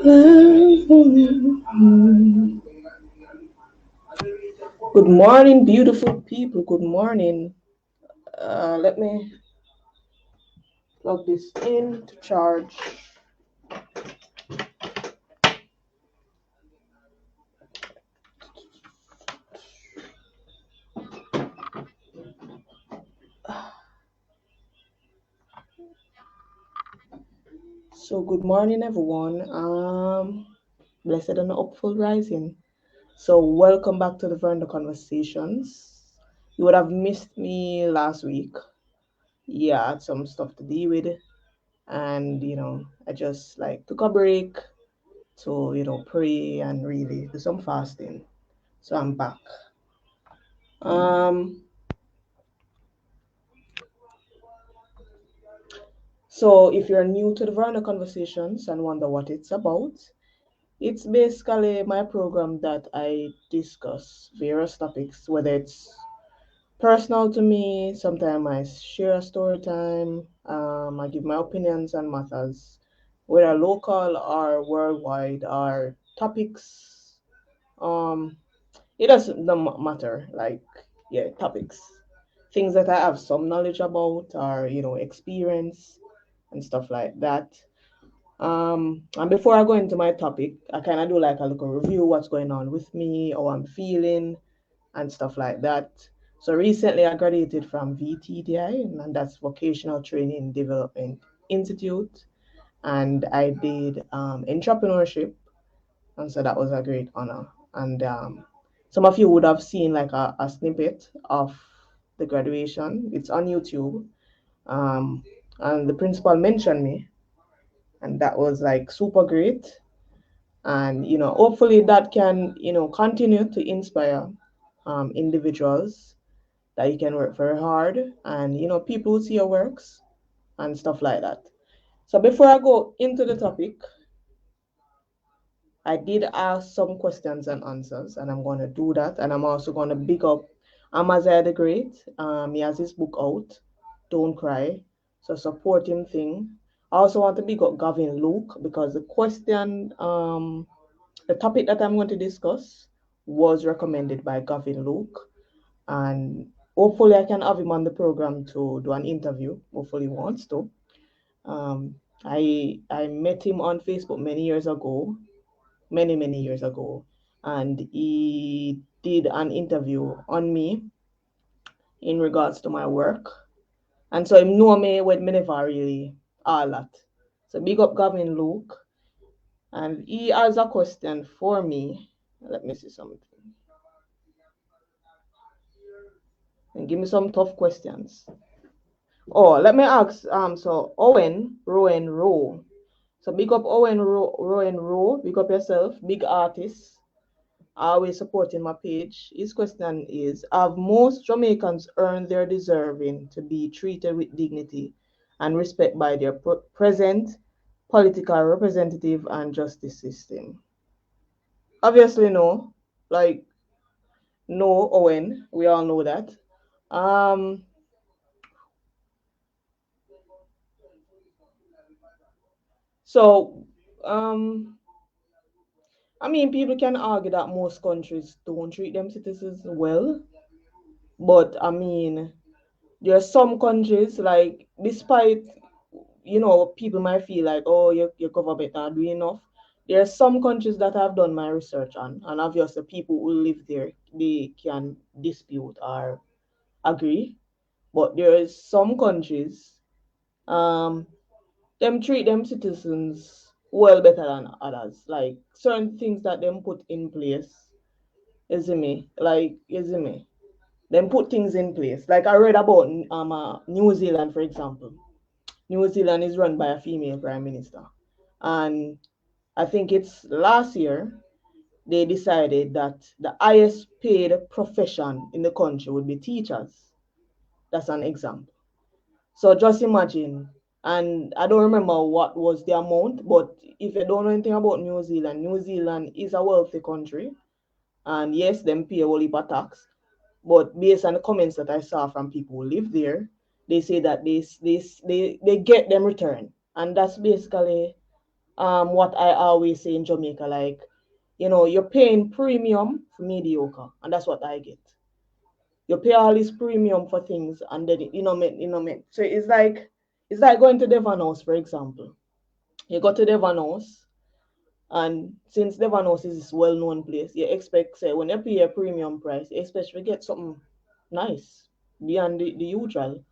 Good morning, beautiful people. Good morning. Let me plug this in to charge. So, good morning, everyone. Blessed and hopeful rising. So, welcome back to the Verandah Conversations. You would have missed me last week. Yeah, I had some stuff to deal with, and I just like took a break to pray and really do some fasting. So I'm back. Um, so if you're new to the Veranda Conversations and wonder what it's about, it's basically my program that I discuss various topics, whether it's personal to me, sometimes I share a story time, I give my opinions on matters, whether local or worldwide, or topics. Um, it doesn't matter, like, yeah, topics. Things that I have some knowledge about or, experience and stuff like that. And before I go into my topic, I kind of do like a little review what's going on with me, how I'm feeling, and stuff like that. So recently, I graduated from VTDI, and that's Vocational Training Development Institute, and I did entrepreneurship, and so that was a great honor. And some of you would have seen like a snippet of the graduation. It's on YouTube, um, and the principal mentioned me, and that was like super great. And hopefully that can continue to inspire individuals that you can work very hard, and people see your works and stuff like that. So before I go into the topic, I did ask some questions and answers, and I'm going to do that. And I'm also going to big up Amaziah the Great. He has his book out, Don't Cry. So support him thing. I also want to big up Gavin Luke, because the topic that I'm going to discuss was recommended by Gavin Luke. And hopefully I can have him on the program to do an interview. Hopefully he wants to. I met him on Facebook many years ago, many years ago, and he did an interview on me in regards to my work. And so him know me when me never really all that. So big up Gavin Luke. And he has a question for me. Let me see something. And give me some tough questions. Oh, let me ask. So Owen, Rowan, Rowe. So big up Owen, Rowan, Rowe. Big up yourself. Big artist. Always supporting my page. His question is: have most Jamaicans earned their deserving to be treated with dignity and respect by their present political representative and justice system? Obviously, no. Like, no, Owen. We all know that. Um, so, um, I mean, people can argue that most countries don't treat them citizens well, but I mean, there are some countries, like, despite people might feel like, oh, your government not doing enough. There are some countries that I've done my research on, and obviously people who live there, they can dispute or agree. But there is some countries, um, them treat them citizens well better than others. Like certain things that them put in place, is me, like is me. Them put things in place. Like I read about New Zealand, for example. New Zealand is run by a female prime minister, and I think it's last year they decided that the highest paid profession in the country would be teachers. That's an example. So just imagine, and I don't remember what was the amount, but if you don't know anything about New Zealand is a wealthy country, and yes, them pay a whole heap of tax. But based on the comments that I saw from people who live there, they say that they get them return, and that's basically what I always say in Jamaica, like, you're paying premium for mediocre, and that's what I get. You pay all this premium for things, and then so it's like going to Devon House, for example. You go to Devon House, and since Devon House is this well-known place, you expect, say, when you pay a premium price, you expect to get something nice beyond the usual.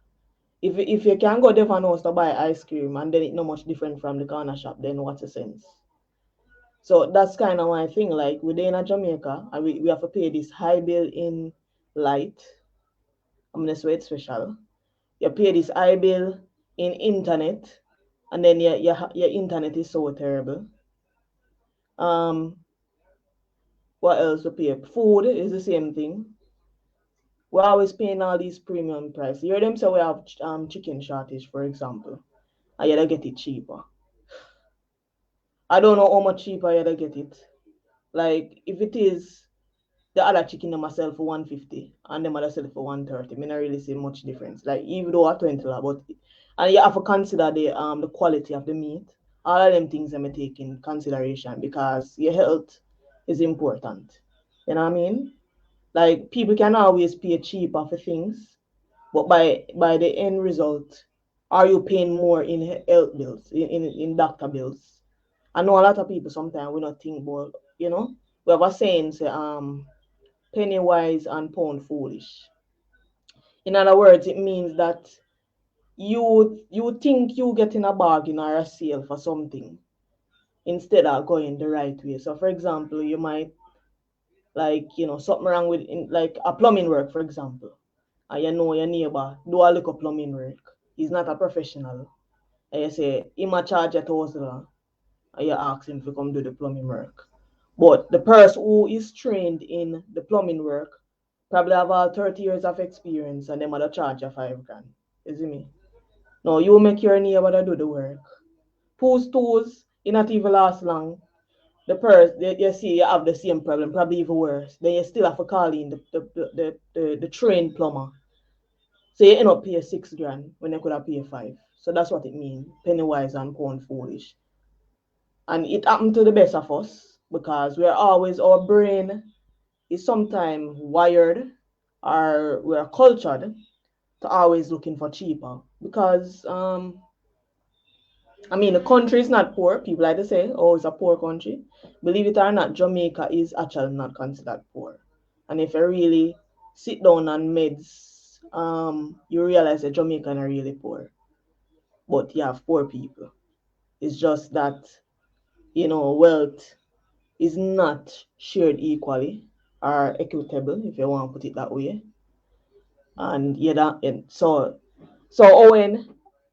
If you can go Devon House to buy ice cream and then it's not much different from the corner shop, then what's the sense? So that's kind of my thing. Like, we're in Jamaica, and we have to pay this high bill in light. I'm gonna say it's special. You pay this high bill in internet, and then your internet is so terrible. Um, what else we pay? Food is the same thing. We're always paying all these premium prices. You hear them say we have chicken shortage, for example, and you get it cheaper. I don't know how much cheaper you get it. Like, if it is the other chicken them sell for 150 and them other sell for 130, me not really see much difference. Like, even though at $20, but and you have to consider the quality of the meat. All of them things I'm take in consideration because your health is important. You know what I mean? Like, people can always pay cheaper for things, but by the end result, are you paying more in health bills, in doctor bills? I know a lot of people sometimes we not think about, we have a saying say penny wise and pound foolish. In other words, it means that you think you getting a bargain or a sale for something instead of going the right way. So, for example, you might, like, something wrong with like a plumbing work, for example, and your neighbor do a little plumbing work. He's not a professional, and you say he might charge $1,000, and you ask him to come do the plumbing work. But the person who is trained in the plumbing work probably have all 30 years of experience, and them other charge you $5,000. You see me? No, you make your neighbor to do the work. Whose tools it not even last long. The person you see you have the same problem, probably even worse. Then you still have to call in the trained plumber. So you end up paying $6,000 when you could have paid five. So that's what it means. Penny wise and pound foolish. And it happened to the best of us because we're always, our brain is sometimes wired, or we're cultured to always looking for cheaper. Because the country is not poor. People like to say, oh, it's a poor country. Believe it or not, Jamaica is actually not considered poor. And if you really sit down on meds, you realize that Jamaican are really poor. But you have poor people. It's just that, wealth is not shared equally or equitable, if you want to put it that way. And yeah, so Owen,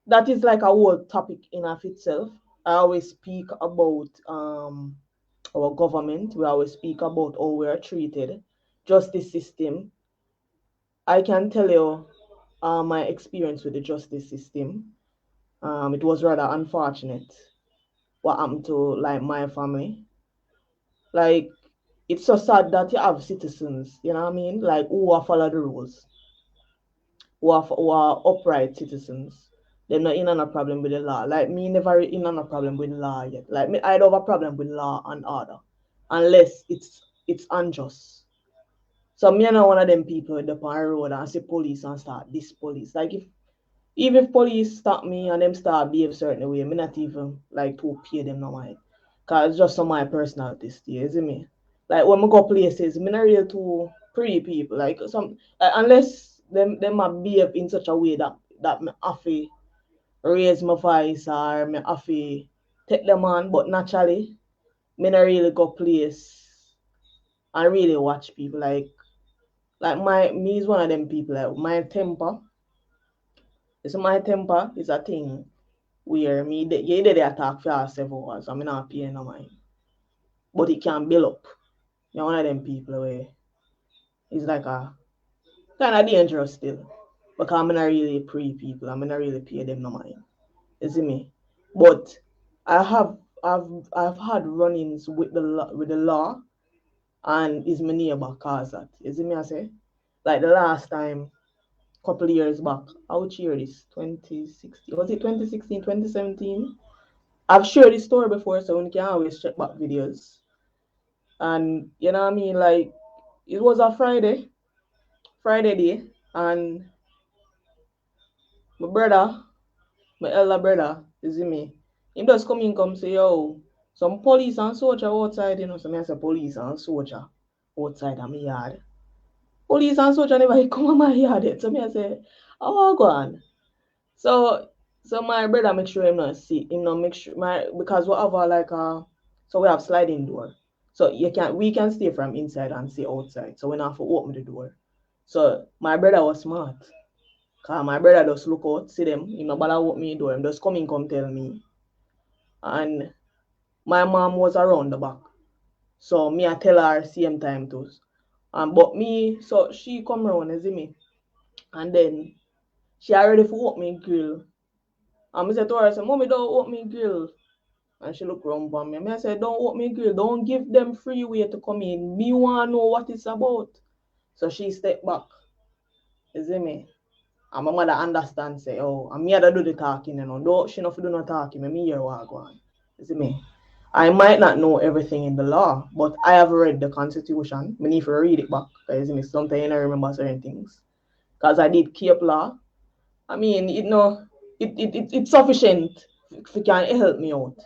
that is like a whole topic in of itself. I always speak about our government. We always speak about how we are treated, justice system. I can tell you my experience with the justice system. It was rather unfortunate what happened to, like, my family. Like, it's so sad that you have citizens, you know what I mean? Like, who are follow the rules, who are upright citizens. They're not in on a problem with the law. Like, me never in on a problem with the law yet. Like, me, I don't have a problem with law and order unless it's unjust. So me and one of them people in the road and see police and start this police. Like, if police stop me and them start behave a certain way, me not even like to pay them no mind. Cause it's just some of my personality still, you see me? Like, when I go places, me not really too pretty people. Like, unless them might behave in such a way that me have to raise my voice or me have to take them on, but naturally, me not really go place and really watch people. Like me is one of them people. Like, my temper is a thing where you did attack for 7 hours. I'm not paying no mind. But it can build up. You're one of them people where it's like a kind of dangerous still. Because I'm not really pre people. I'm not really pay them no mind. You see me? But I have I've had run-ins with the law, and is my neighbor cause that. You see me I say? Like, the last time, couple of years back, I would hear this 2016. Was it 2016, 2017? I've shared this story before, so you can always check back videos. And you know what I mean? Like, it was a Friday day, and my brother, my elder brother, is in me. Him just come say, yo, some police and soldier outside, you know. So me I say police and soldier outside of my yard. Police and soldier never come on my yard yet. So me I say, oh go on. So my brother make sure him not make sure my because we have so we have sliding door. So we can stay from inside and see outside. So we don't have to open the door. So my brother was smart. Cause my brother just look out, see them, he no bother open me door, him just come tell me. And my mom was around the back. So me I tell her same time too. But me, so she come round, you see me? And then she already for open me grill. And I said to her, I said, Mommy, don't open me grill. And she look round for me. I said, don't open me grill. Don't give them free way to come in. Me want to know what it's about. So she step back. You see me? And my mother understand, say, oh, and me had to do the talking, you know. Don't she not do no talking, me hear what go on. You see me? I might not know everything in the law, but I have read the constitution. I need to read it back. You see me? Sometimes I remember certain things. Because I did keep law. I mean, it's sufficient if it can help me out.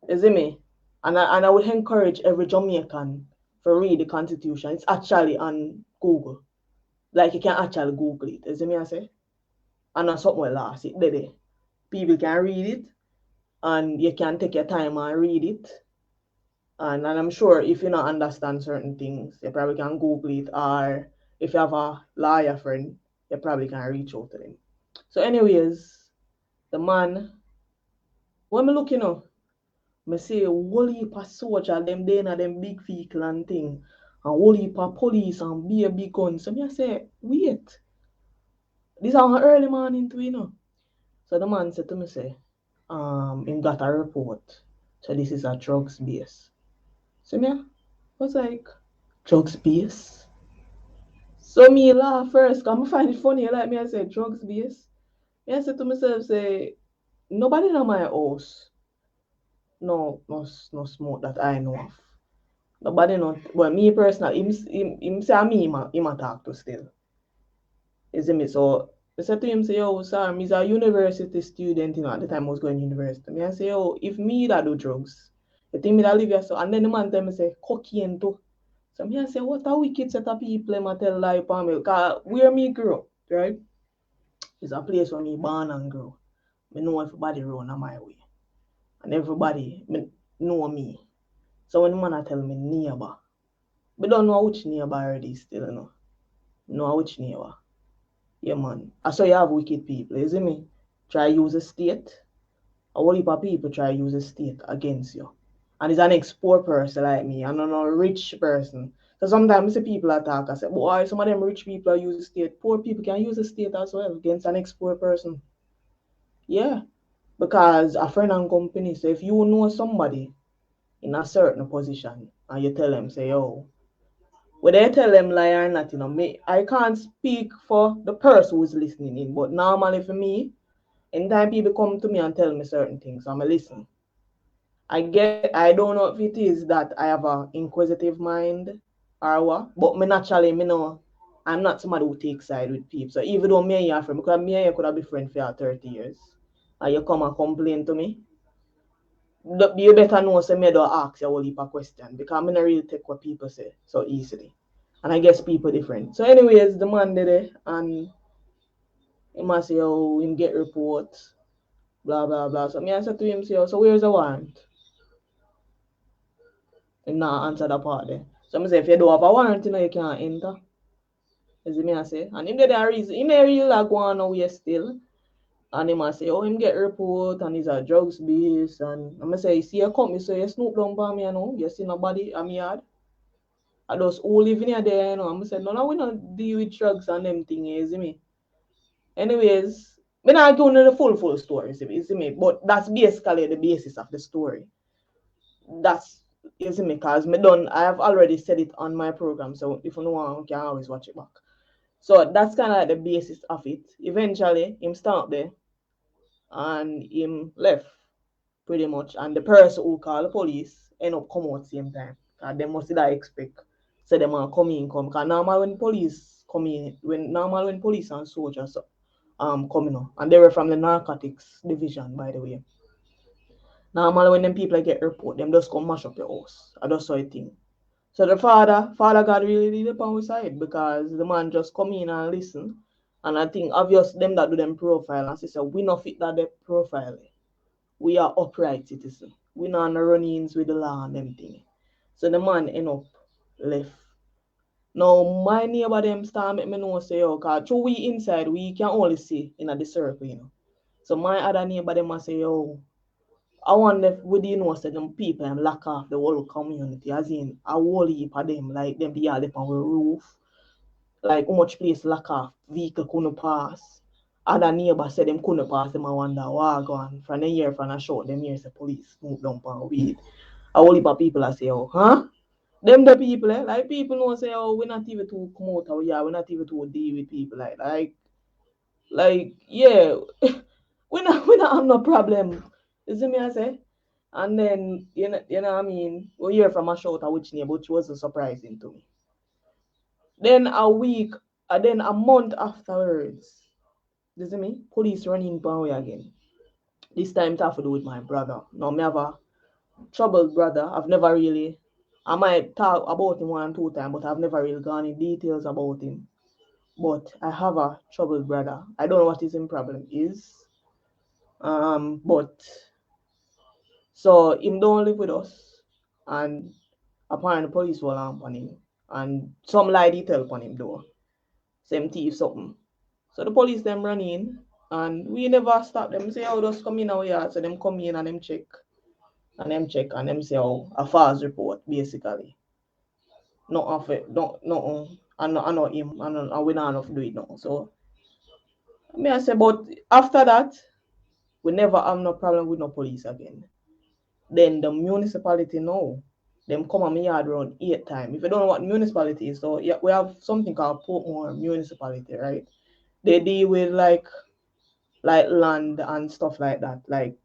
You see me? And I would encourage every Jamaican to read the Constitution. It's actually on Google. Like you can actually Google it. You see me I say? And not something last it there. People can read it and you can take your time and read it. And I'm sure if you don't understand certain things, you probably can Google it, or if you have a lawyer friend, you probably can reach out to them. So anyways, the man, when me looking up, me see a whole heap of soldier them there in them big vehicle and thing, and whole heap of police and big guns. So me I say, wait, this is an early morning too, you know. So the man said to me, say, him got a report. So this is a drugs base. So me I was like, drugs base? So me laugh first, cause I find it funny, like me I say drugs base. Me I said to myself, say, nobody in my house no smoke that I know of. Nobody not. Well, me personally, him say me him a talk to still. You see me? So I said to him, say, yo, sir, me's a university student, you know, at the time I was going to university. Me I say, yo, if me that do drugs, you think me that live here so and then the man tell me say cocaine too. So me I say, what a wicked set of people I tell lie upon me. Cause where me grew up, right? Is a place where me born and grow. Me know everybody run on my way. And everybody know me. So when the man I tell me neighbor, we don't know which neighbor already still, you know. Know which neighbor. Yeah, man. I saw you have wicked people, you see me? Try use a state. A whole heap of people try use a state against you. And it's an ex-poor person like me, and not a rich person. So sometimes the people attack, I say, boy, some of them rich people use the state. Poor people can use the state as well against an ex-poor person. Yeah. Because a friend and company, so if you know somebody in a certain position and you tell them, say, oh, whether you tell them lie or not, you know, I can't speak for the person who's listening in, but normally for me, anytime people come to me and tell me certain things, I'm a listen. I don't know if it is that I have an inquisitive mind or what, but me naturally, me know, I'm not somebody who takes side with people. So even though me and you are friends, because me and you could have been friends for 30 years, and you come and complain to me, you better know, say me don't ask you a whole heap of questions, because I don't really take what people say so easily. And I guess people different. So anyways, the man did it, and he must say, oh, him get reports, blah, blah, blah. So me I said to him, say, oh, so where's the warrant? Him not answer that part there. So I say, if you don't have a warrant, you know, you can't enter. You see me I say? And him did a reason. He may really like go on away still. And him must say, oh, him get report, and he's a drugs base. And I'm say, you see a company, so you snoop down by me, you know, you see nobody at me yard. I just all living here there, you know. I'm say, no, we don't deal with drugs and them things, you see me? Anyways, me not going to the full story, you see me? But that's basically the basis of the story. That's, you see me, because I have already said it on my program, so if you know one, you can always watch it back. So that's kind of like the basis of it. Eventually, him stand up there and him left. pretty much. And the person who call the police end up come out same time. And they must that expect. So them are come in, come. Cause normal when police come in, when police and soldiers coming up, and they were from the narcotics division, by the way. Normally when them people get report, them just come mash up your house. I just saw a thing. So the father got really really upon his side because the man just come in and listen. And I think obvious them that do them profile and say, we not fit that they profile. We are upright citizens. We not run-ins with the law and them thing. So the man end up left. Now my neighbor them start make me know say, oh, cause through we inside we can only see in the circle, you know. So my other neighbor them must say, oh, I wonder if we didn't know say them people them lock off the whole community, as in a whole heap of them, like them the all up on the roof, like how much place lock off, vehicle couldn't pass. Other neighbors said them couldn't pass, them I wonder why gone. From the year from a short, them hear the police move down on weed. A whole heap of people I say, oh, huh? Them the people, like people know say, oh, we're not even to come out, yeah, we're not even to deal with people like yeah, we not have no problem. You see me I say? And then you know what I mean, we hear from a shout out which neighbor, which was surprising to me. Then a week, then a month afterwards, you see me, police running by again. This time it have to do with my brother. Now me have a troubled brother. I've never really, I might talk about him 1 or 2 times, but I've never really gone in details about him. But I have a troubled brother. I don't know what his problem is. But so him don't live with us, and apparently the police were on him, and some lie detail upon him though. Same thief something. So the police them run in, and we never stop them. Say, oh, just come in our yard. So them come in and them check, and them say, oh, a false report basically. Not of it, no, I know him, and we not enough do it now. So I say, but after that, we never have no problem with no police again. Then the municipality know them come on my yard around 8 times. If you don't know what municipality is, so yeah, we have something called Portmore municipality, right? They deal with like land and stuff like that, like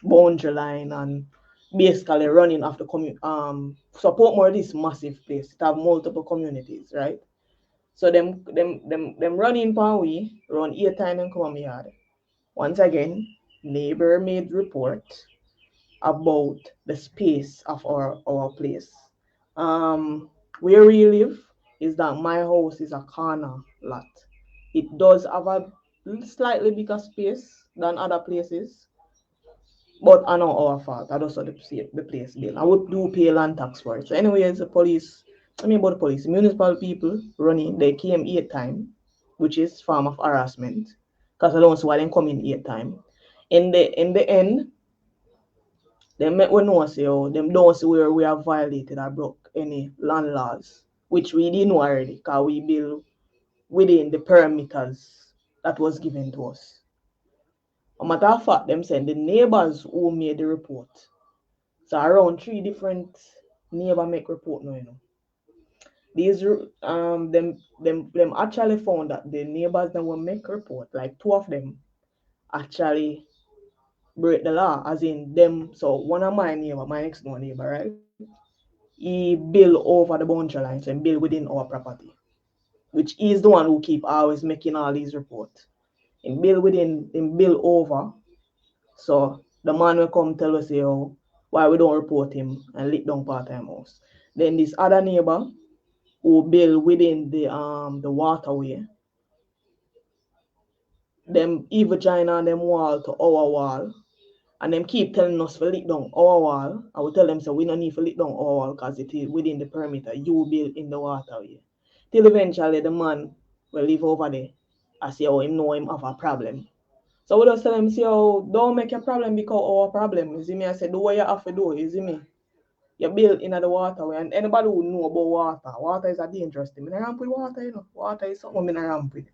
boundary line and basically running after so Portmore is massive place. It have multiple communities, right? So them running pan we run 8 times and come on my yard. Once again, neighbor made report about the space of our place. Where we live is that my house is a corner lot. It does have a slightly bigger space than other places, but I know our fault. I just saw the place bill. I would do pay land tax for it. So, anyways, the police, I mean, about the police, municipal people running, they came 8 times, which is form of harassment, because I don't see why they come in 8 times. In the end, they make we know say, oh, them don't see where we have violated or broke any land laws, which we didn't know already, because we build within the perimeters that was given to us. A matter of fact, them saying the neighbors who made the report. So around 3 different neighbor make report now, you know. These them actually found that the neighbors that will make report, like 2 of them actually break the law, as in them. So one of my neighbor, my next door neighbor, right? He build over the boundary lines and build within our property, which is the one who keep always making all these reports. And build over. So the man will come tell us, oh, why we don't report him and lick down part-time house. Then this other neighbor who build within the waterway, them even join on them wall to our wall. And them keep telling us to lick down our wall. I will tell them, so we don't need to lick down our wall because it is within the perimeter. You build in the waterway. Till eventually the man will live over there. I say, oh, him know him have a problem. So we just tell him, say, oh, don't make your problem become our problem. You see me? I said, do what you have to do. You see me? You build in the waterway. And anybody who know about water is a dangerous thing. I ramp with water, you know. Water is something I ramp with.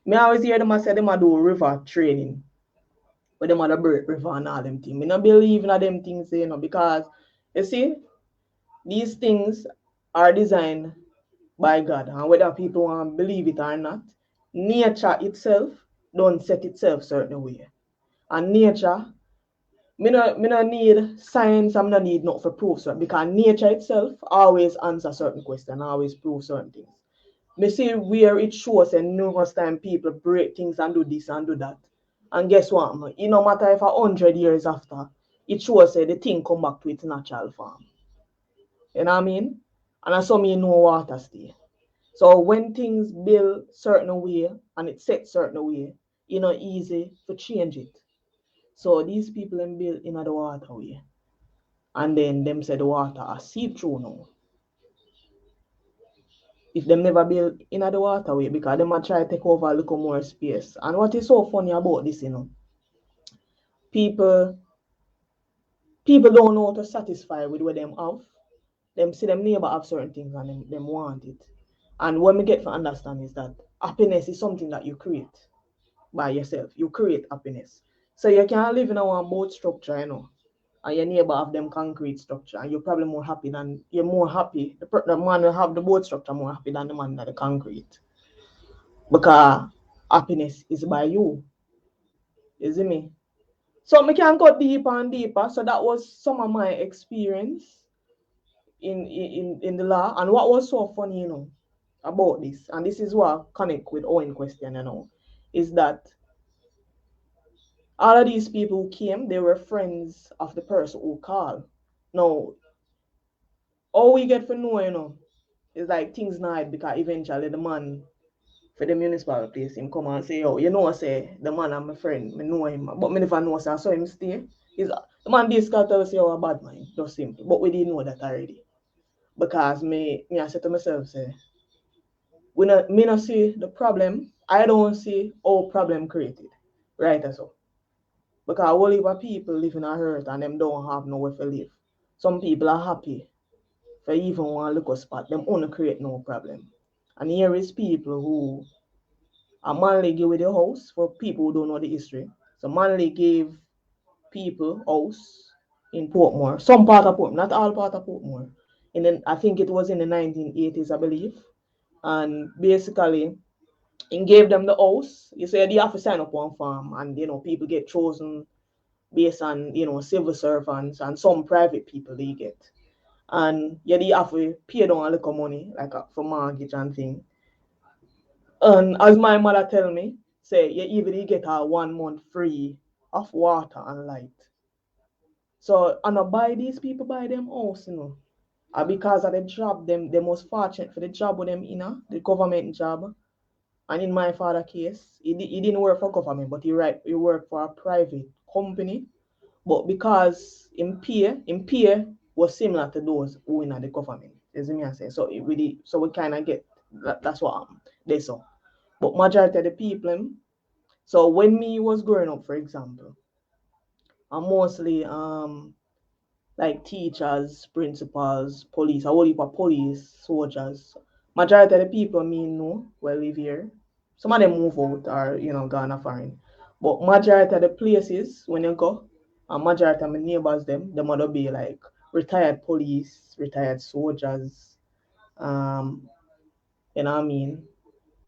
Me always hear them say them do river training. But them other break river and all them things. I don't believe in them things, you know, because you see, these things are designed by God. And whether people want to believe it or not, nature itself don't set itself certain way. And nature Me no need science, I'm no need not for proof, so because nature itself always answer certain questions, always prove certain things. Me see where it shows and numerous time people break things and do this and do that. And guess what? It no matter if 100 years after, it shows the thing come back to its natural form. You know what I mean? And I saw me know water stay. So when things build certain way and it set certain way, easy to change it. So these people them build in the waterway. And then them say the water are seep through now. If them never build in the waterway because them might try to take over a little more space. And what is so funny about this, people people don't know how to satisfy with what them have. Them see them neighbor have certain things and them want it. And what me get to understand is that happiness is something that you create by yourself. You create happiness. So you can't live in a one boat structure, and your neighbor have them concrete structure, and you're probably more happy than you're more happy. The man will have the boat structure more happy than the man that the concrete. Because happiness is by you. You see me? So we can go deeper and deeper. So that was some of my experience in the law. And what was so funny, about this, and this is what connect with Owen question, is that all of these people who came, they were friends of the person who called. Now, all we get for know, is like things not because eventually the man for the municipal place him come and say, oh, say the man I'm my friend, I know him, but me never know, so I saw him stay. The man this guy tell us, a bad man, just simple. But we didn't know that already. Because me I said to myself, say, me not see the problem, I don't see all problem created. Right as so. Because a whole heap of people live in a hurt and them don't have nowhere to live. Some people are happy for even one look a spot, them only create no problem. And here is people who are Manley give with the house for people who don't know the history. So Manley gave people house in Portmore, some part of Portmore, not all part of Portmore. And then I think it was in the 1980s, I believe. And basically, he gave them the house. You said you have to sign up one farm, and people get chosen based on civil servants and some private people they get. And yeah, they have to pay down a little money like for mortgage and thing. And as my mother tell me, say you even get a 1 month free of water and light. So and I buy these people buy them house, And because of the job, them the most fortunate for the job with them, the government job. And in my father case, he didn't work for government, but he worked for a private company. But because in pay was similar to those who in the government. You see me I say. So we kind of get that's what they saw. But majority of the people, so when me was growing up, for example, I'm mostly like teachers, principals, police, a whole heap of police, soldiers. Majority of the people me know will live here. Some of them move out or gone foreign. But majority of the places when you go, and majority of my neighbors them would be like retired police, retired soldiers, you know what I mean?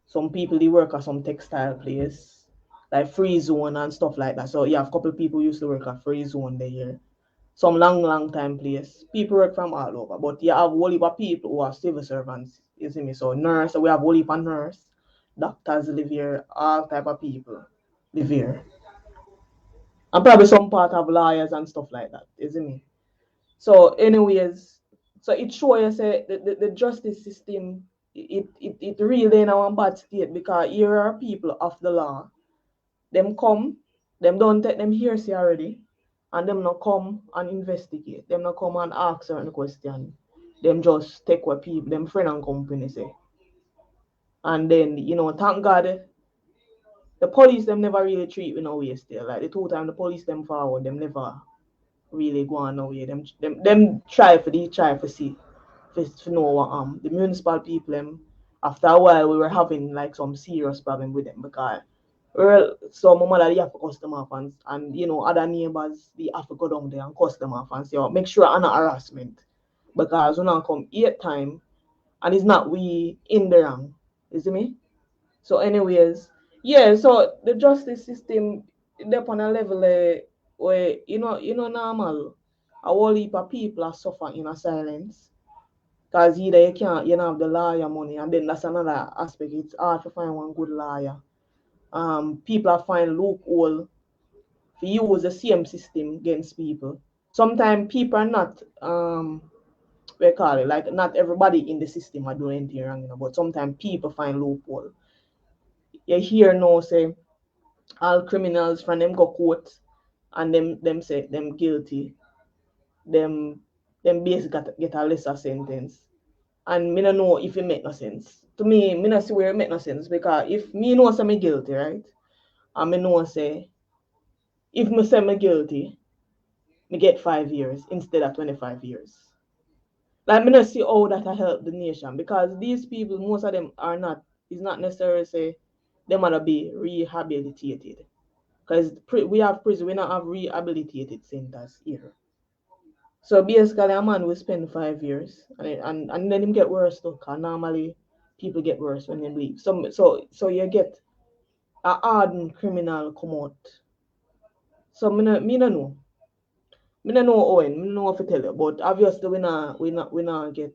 Some people they work at some textile place, like free zone and stuff like that. So you have a couple of people used to work at free zone there. Some long time place. People work from all over. But you have a whole heap of people who are civil servants. You see me? So nurse, we have a whole heap of nurse, doctors live here, all type of people live here. And probably some part of lawyers and stuff like that. You see me? So anyways, so it shows say the justice system it really in our bad state because here are people of the law. Them come, them don't take them hearsay already, and them not come and investigate. Them not come and ask certain question. Them just take what people, them friend and company say. And then, thank God, the police them never really treat with no way still. Like the two time the police them forward, them never really go on no way. Them try for see to know what the municipal people them after a while we were having like some serious problem with them because so my mother they have to cuss them off and other neighbors they have to go down there and cuss them off and say, oh, make sure I'm not harassment because when I come 8 time and it's not we in the wrong. You see me? So anyways, yeah, so the justice system they're on a level where normal, a whole heap of people are suffering in a silence. Because either you don't have the lawyer money, and then that's another aspect. It's hard to find one good lawyer. People are find loophole to use the same system against people. Sometimes people are not we call it like not everybody in the system are doing anything wrong, but sometimes people find loophole. You hear no say all criminals from them go court and them say them guilty, them them basically get a lesser sentence. And me no know if it make no sense. To me not see where it make no sense because if me know say me guilty, right? And me know say if me say me guilty, me get 5 years instead of 25 years. Like me not see how that I help the nation because these people, most of them are not. It's not necessarily say they might be rehabilitated because we have prison, we not have rehabilitated centers here. So basically, a man will spend 5 years and then him get worse though. Cause normally people get worse when they leave. So you get a hardened criminal come out. So me no know. Me no know Owen. Me no know what to tell you. But obviously we not get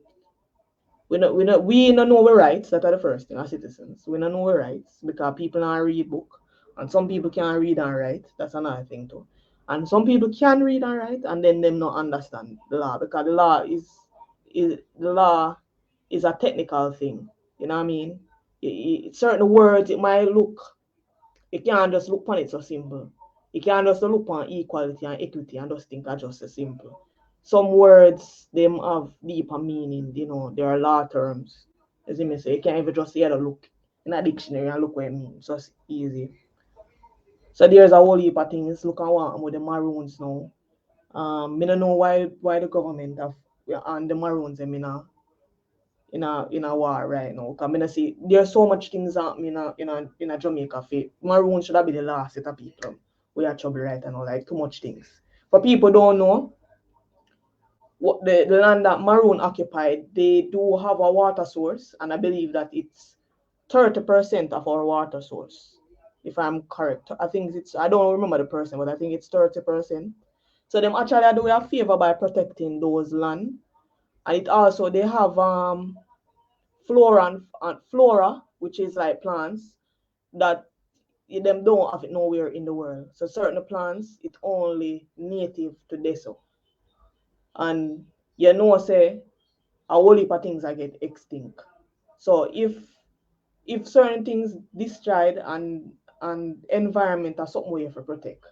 we not know our rights. That are the first thing as citizens. We not know our rights because people not read book, and some people can't read and write. That's another thing too. And some people can read and write, and then them not understand the law because the law is a technical thing. You know what I mean? Certain words it might look you can't just look on it so simple. You can't just look on equality and equity and just think it's just so simple. Some words them have deeper meaning, there are law terms. As you may say, you can't even just here to look in a dictionary and look what it means. So it's easy. So there's a whole heap of things. Look at what with the Maroons now. I don't know why the government have and the Maroons in a war right now. Cause I see there's so much things happening in a Jamaica. Maroon should have been the last set of people. We are trouble right now, like too much things. But people don't know what the land that Maroon occupied, they do have a water source, and I believe that it's 30% of our water source. If I'm correct. I don't remember the person, but I think it's 30%. So them actually do a favor by protecting those land. And it also they have flora, which is like plants that them don't have it nowhere in the world. So certain plants, it only native to Deso. And say a whole heap of things I get extinct. So if certain things destroyed and environment are something we have to protect,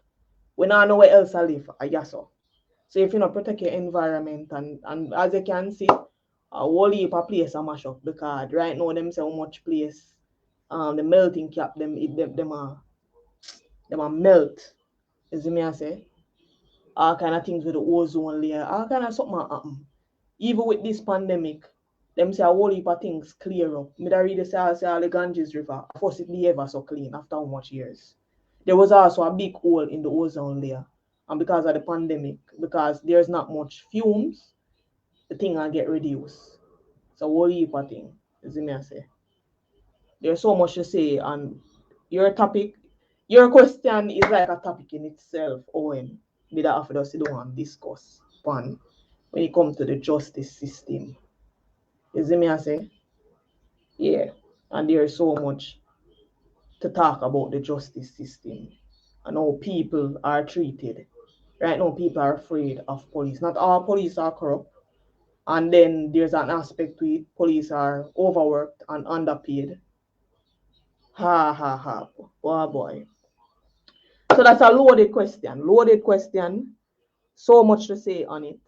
we not know where else I live, I guess so. So if you not protect your environment and as you can see, a whole heap of place are mash up because right now them say how much place the melting cap them are melt. Is me I say? All kind of things with the ozone layer, all kind of something happen. Even with this pandemic, them say a whole heap of things clear up. Me da read say all the Ganges River, first it be ever so clean after how much years. There was also a big hole in the ozone layer. And because of the pandemic, because there's not much fumes, the thing will get reduced. So a whole heap of thing, is me I say. There's so much to say and your topic, your question is like a topic in itself, Owen. We that have to sit down and discuss upon when it comes to the justice system. You see me I say? Yeah. And there's so much to talk about the justice system and how people are treated. Right now people are afraid of police. Not all police are corrupt. And then there's an aspect to it. Police are overworked and underpaid. Ha ha ha. Boy boy. So that's a loaded question. Loaded question. So much to say on it.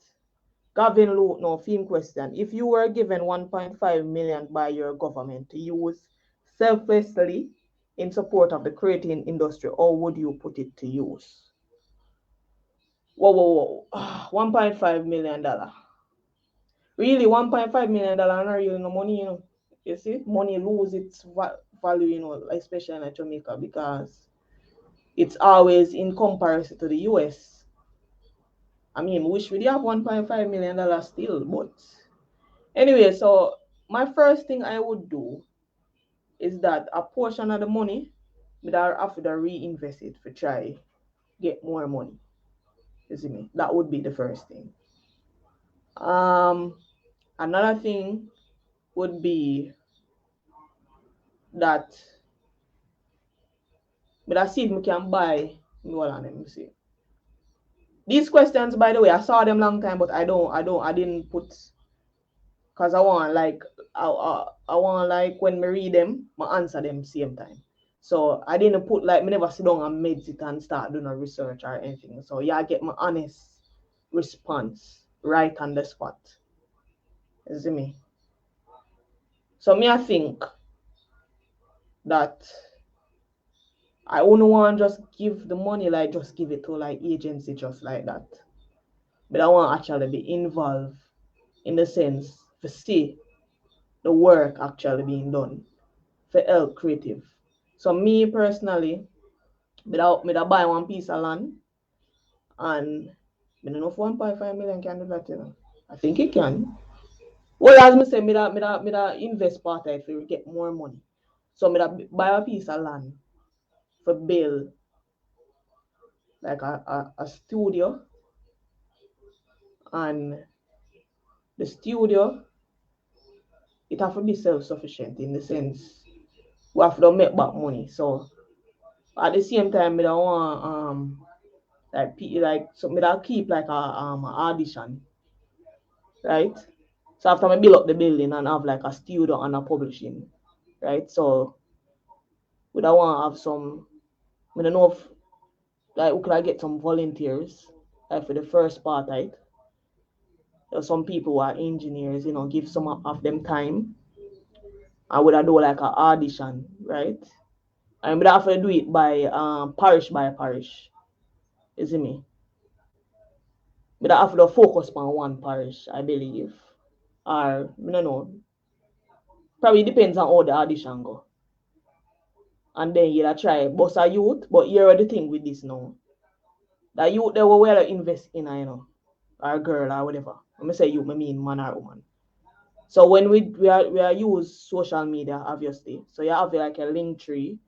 Gavin Luke, no, theme question. If you were given 1.5 million by your government to use selflessly in support of the creating industry, how would you put it to use? Whoa, whoa, whoa. $1.5 million. Really, $1.5 million not really no money, You see, money lose its value, especially in Jamaica because it's always in comparison to the US. I mean, we wish we have $1.5 million still, but anyway, so my first thing I would do is that a portion of the money, but I have to reinvest it to try get more money. You see me? That would be the first thing. Another thing would be that I see if I can buy hold on, let me see. These questions, by the way, I saw them long time, but I didn't put, because I want like I want like when me read them, I answer them same time. So I didn't put like me never sit down and meditate and start doing a research or anything. So yeah, I get my honest response right on the spot. You see me? So me I think that I wouldn't want to just give the money, like just give it to like agency just like that. But I want to actually be involved in the sense to see the work actually being done for help creative. So me personally, me da buy one piece of land and I don't know if 1.5 million can do that, you know. I think it can. Well, as me say, me da invest part of it to get more money. So me da buy a piece of land for build like a studio, and the studio it have to be self-sufficient in the sense we have to make back money. So at the same time, me don't want like so me don't keep like a audition, right? So after I build up the building and have like a studio and a publishing, right? So we don't want to have some. We don't know if like we could I get some volunteers like for the first part, right? There's some people who are engineers, you know, give some of them time. I would do like an audition, right? And we have to do it by parish. You see me? We have to focus on one parish, I believe. Or I don't know. Probably depends on how the audition go. And then you try bust a youth, but here are the thing with this now. The youth they will invest in, you know, or girl or whatever. Let me say you, I mean man or woman. So when we are use social media, obviously. So you have like a link tree.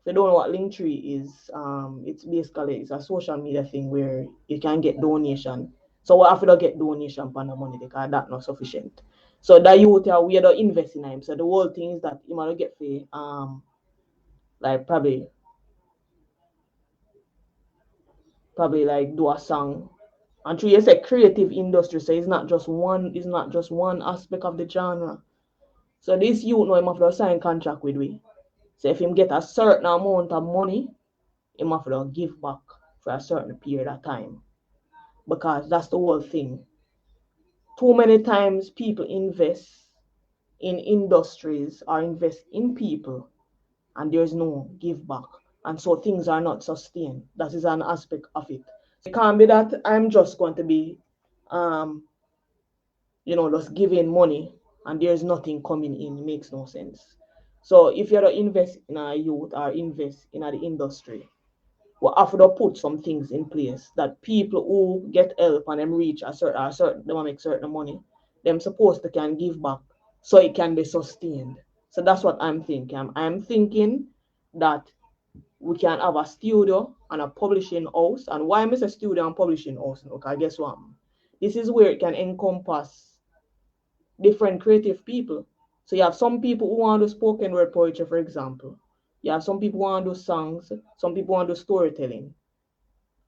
If you don't know what Linktree is, it's basically it's a social media thing where you can get donation. So we have to get donation for the money because that's not sufficient. So that youth we are investing in him. So the whole thing is that you might get for like probably like do a song. And through it's a creative industry, so it's not just one aspect of the genre. So this youth know him have to sign contract with we. So if him get a certain amount of money, him have to give back for a certain period of time. Because that's the whole thing. Too many times people invest in industries or invest in people and there's no give back. And so things are not sustained. That is an aspect of it. It can't be that I'm just going to be just giving money and there's nothing coming in. It makes no sense. So if you're to invest in a youth or invest in the industry, we have to put some things in place that people who get help and them reach they want to make certain money, them supposed to can give back so it can be sustained. So that's what I'm thinking. I'm thinking that we can have a studio and a publishing house. And why I say studio and publishing house? Okay, guess what? This is where it can encompass different creative people. So you have some people who want to do spoken word poetry, for example. You have some people who want to do songs, some people want to do storytelling.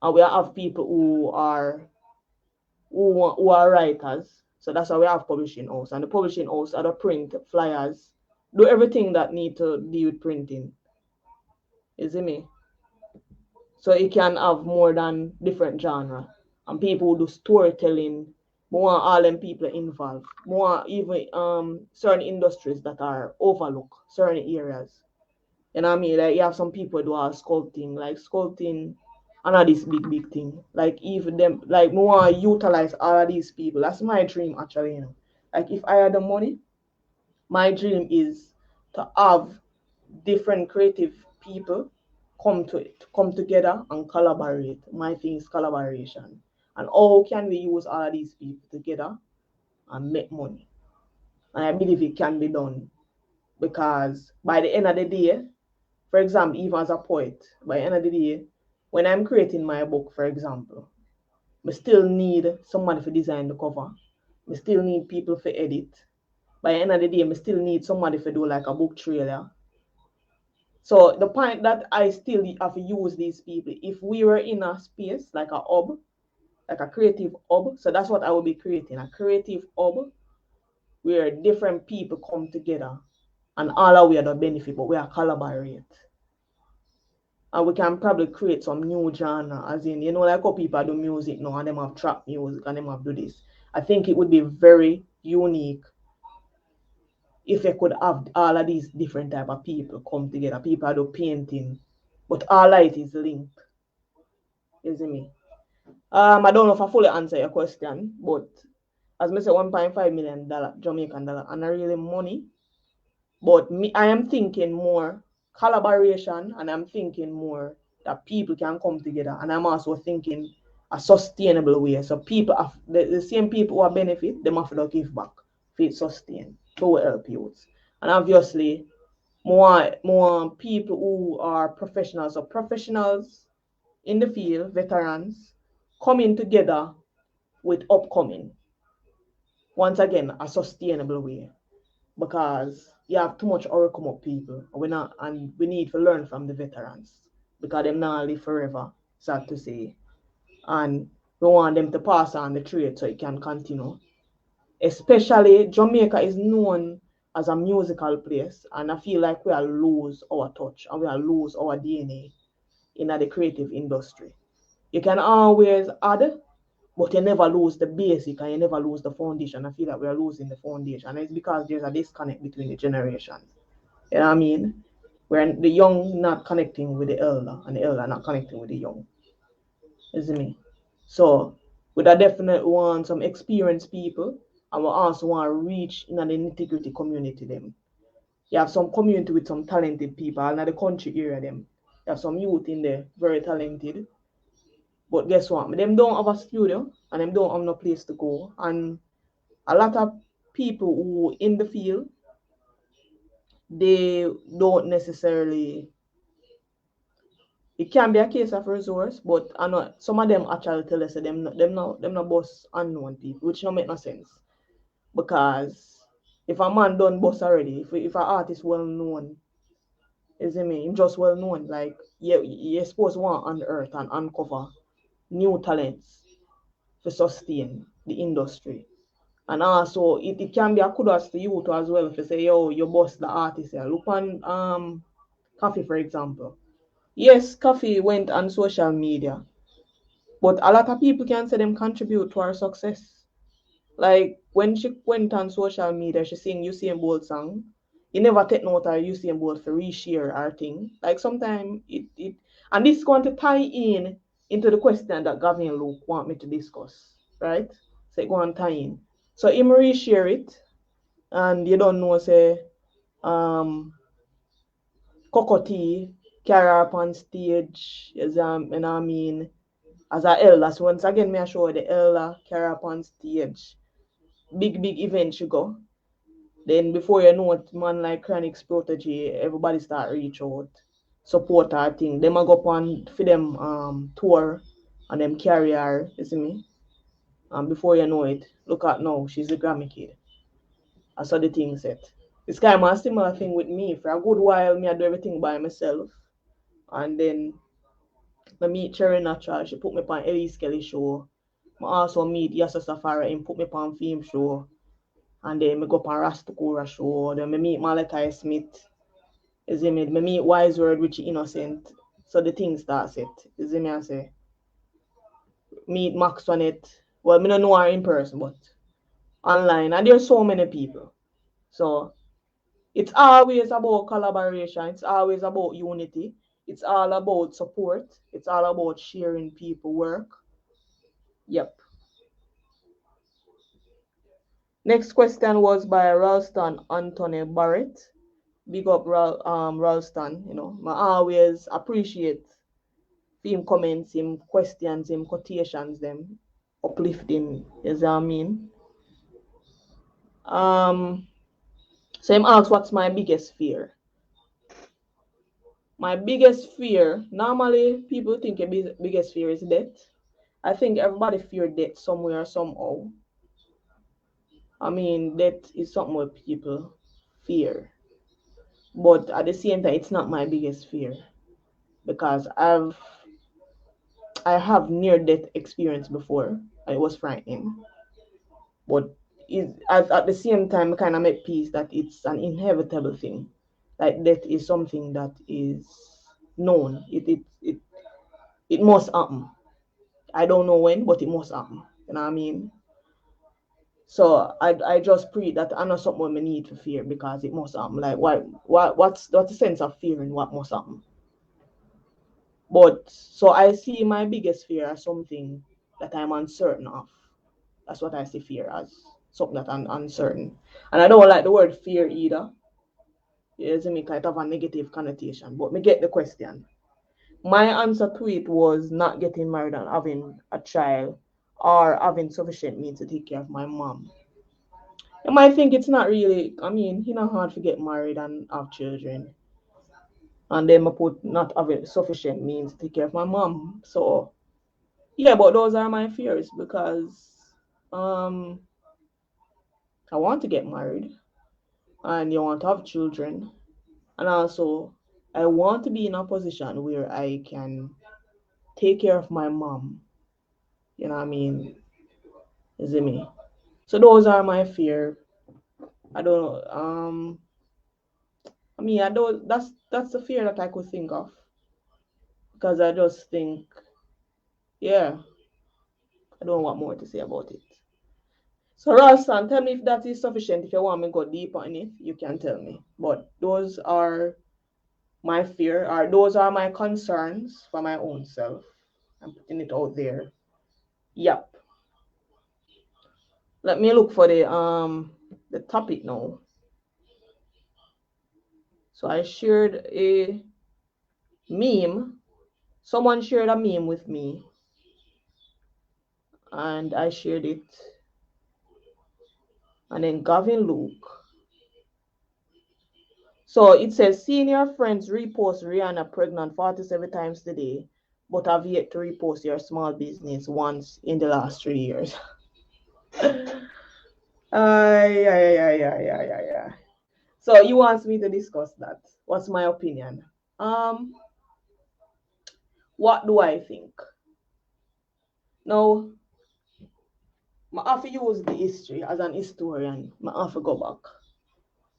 And we have people who are writers. So that's why we have publishing house. And the publishing house are the print, flyers, do everything that need to deal with printing. You see me? So it can have more than different genre. And people who do storytelling, more all them people involved. More even certain industries that are overlooked, certain areas. You know what I mean? Like you have some people do sculpting, like sculpting another this big thing. Like even them like more utilize all of these people. That's my dream actually, you know. Like if I had the money, my dream is to have different creative people come together and collaborate. My thing is collaboration. And how can we use all of these people together and make money? And I believe it can be done because by the end of the day, for example, even as a poet, by the end of the day, when I'm creating my book, for example, I still need somebody to design the cover. I still need people to edit. By the end of the day, I still need somebody to do like a book trailer. So the point that I still have to use these people, if we were in a space like a hub, like a creative hub, so that's what I will be creating, a creative hub where different people come together and all of we are the benefit, but we are collaborate. And we can probably create some new genre, as in, like how people do music now and them have trap music and them have do this. I think it would be very unique if you could have all of these different type of people come together. People do painting, but all of it is linked. You see me? I don't know if I fully answer your question, but as I said, $1.5 million Jamaican dollar, and not really money. But I am thinking more collaboration, and I'm thinking more that people can come together, and I'm also thinking a sustainable way. So people have the same people who are benefit, them have to give back, fit sustain, to help youth, and obviously more people who are professionals or professionals in the field, veterans, coming together with upcoming. Once again, a sustainable way, because you have too much or come up people. And we need to learn from the veterans because them not live forever, sad to say. And we want them to pass on the trade so it can continue. Especially Jamaica is known as a musical place, and I feel like we are lose our touch and we are lose our DNA in the creative industry. You can always add, but you never lose the basic and you never lose the foundation. I feel like we are losing the foundation. And it's because there's a disconnect between the generations. You know what I mean? Where the young not connecting with the elder and the elder not connecting with the young. You see me? So we definitely want some experienced people, and we also want to reach in an integrity community them. You have some community with some talented people in the country area them. You have some youth in there, very talented. But guess what? Them don't have a studio and them don't have no place to go. And a lot of people who in the field, they don't necessarily, it can be a case of resource, but I know some of them actually tell us that them not boss unknown people, which don't make no sense. Because if a man done boss already, if an artist well known, is it me? Him just well known. Like you're supposed to want unearth and uncover new talents to sustain the industry. And also it can be a kudos to you too as well if you say, yo, you boss the artist here. Look on Coffee, for example. Yes, Coffee went on social media, but a lot of people can say them contribute to our success. Like when she went on social media, she sing Usain Bolt song. You never take note of Usain Bolt for reshare our thing. Like sometimes it and this is going to tie in into the question that Gavin Luke want me to discuss, right? So it go and tie in. So him reshare it, and you don't know say Cocotti carry her up on stage, you know what I mean, as a elder. So once again, me I show the elder carry her up on stage. Big event she go. Then before you know it, man like Chronic's protege, everybody start reach out, support her thing. Them a go up on for them tour and them carry her, you see me? And before you know it, look at now, she's a Grammy kid. I saw the thing set. It's kind of a similar thing with me. For a good while, me I do everything by myself. And then I meet Cherry Natural, she put me on Elise Kelly show. I also meet Yasa Safari and put me on film show. And then I go up on Rastakura show. Then I meet Malachi Smith. Is it me? I meet Wise Word, Richie Innocent. So the thing starts it. Is it me? I say meet Max on it. Well, I don't know her in person, but online. And there's so many people. So it's always about collaboration. It's always about unity. It's all about support. It's all about sharing people work. Yep. Next question was by Ralston Anthony Barrett. Big up Ralston. I always appreciate him comments, him questions, him quotations, them uplifting. You know what I mean? So him asks, what's my biggest fear? My biggest fear, normally people think your biggest fear is death. I think everybody fear death somewhere, somehow. I mean, death is something where people fear. But at the same time, it's not my biggest fear because I have near death experience before. And it was frightening. But at the same time, I kind of make peace that it's an inevitable thing. Like death is something that is known. It must happen. I don't know when, but it must happen. You know what I mean? So I just pray that I know something I need to fear because it must happen. Like what's the sense of fearing what must happen? But so I see my biggest fear as something that I'm uncertain of. That's what I see fear as. Something that I'm uncertain. And I don't like the word fear either. It doesn't make it have a negative connotation. But me get the question. My answer to it was not getting married and having a child or having sufficient means to take care of my mom. You might think it's not really, I mean, you know, hard to get married and have children. And then I put not having sufficient means to take care of my mom. So, yeah, but those are my fears because um, I want to get married and you want to have children. And also, I want to be in a position where I can take care of my mom. You know what I mean? Is it me? So those are my fear. I don't know. I mean, I don't. That's the fear that I could think of because I just think, yeah, I don't know what more to say about it. So Ralston, tell me if that is sufficient. If you want me to go deeper in it, you can tell me. But those are my fear, or those are my concerns for my own self. I'm putting it out there. Yep. Let me look for the topic now. So I shared a meme. Someone shared a meme with me, and I shared it. And then Gavin Luke. So it says senior friends repost Rihanna pregnant 47 times today, but have yet to repost your small business once in the last 3 years. Ay, ay, ay, ay, ay, ay, ay. So you want me to discuss that? What's my opinion? What do I think? Now, I have to use the history as an historian. I have to go back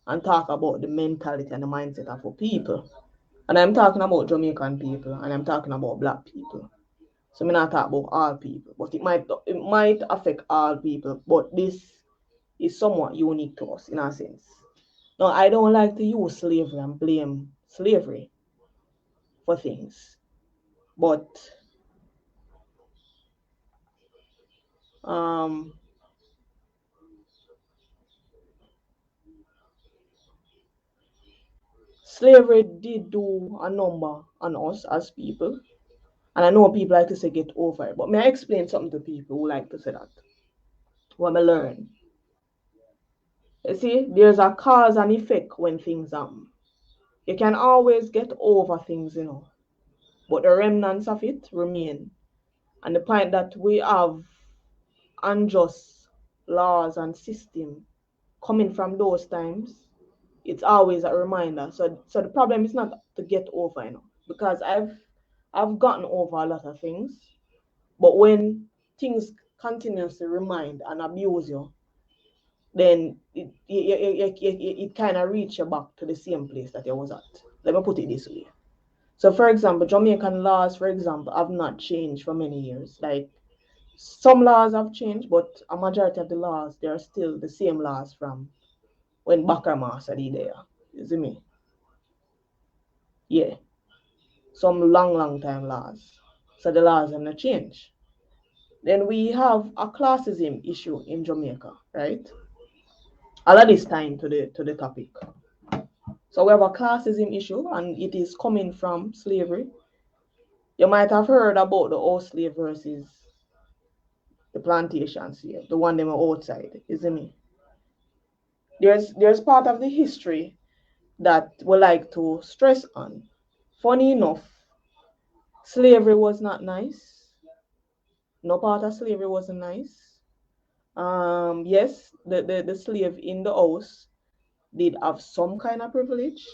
and talk about the mentality and the mindset of our people. And I'm talking about Jamaican people and I'm talking about black people. So I'm not talking about all people, but it might affect all people. But this is somewhat unique to us in a sense. Now I don't like to use slavery and blame slavery for things. But um slavery did do a number on us as people. And I know people like to say get over it. But may I explain something to people who like to say that? What I learn. You see, there's a cause and effect when things happen. You can always get over things, but the remnants of it remain. And the point that we have unjust laws and system coming from those times, it's always a reminder. So the problem is not to get over, because I've gotten over a lot of things, but when things continuously remind and abuse you, then it kind of reach you back to the same place that you was at. Let me put it this way. So, for example, Jamaican laws, for example, have not changed for many years. Like some laws have changed, but a majority of the laws, they are still the same laws from when Bakrama said there. You see me? Yeah. Some long, long time laws. So the laws have not changed. Then we have a classism issue in Jamaica, right? I'll add this time to the topic. So we have a classism issue, and it is coming from slavery. You might have heard about the old slave versus the plantations here, the one them outside, isn't it? There's part of the history that we like to stress on. Funny enough, slavery was not nice. No part of slavery wasn't nice. Yes, the slave in the house did have some kind of privilege,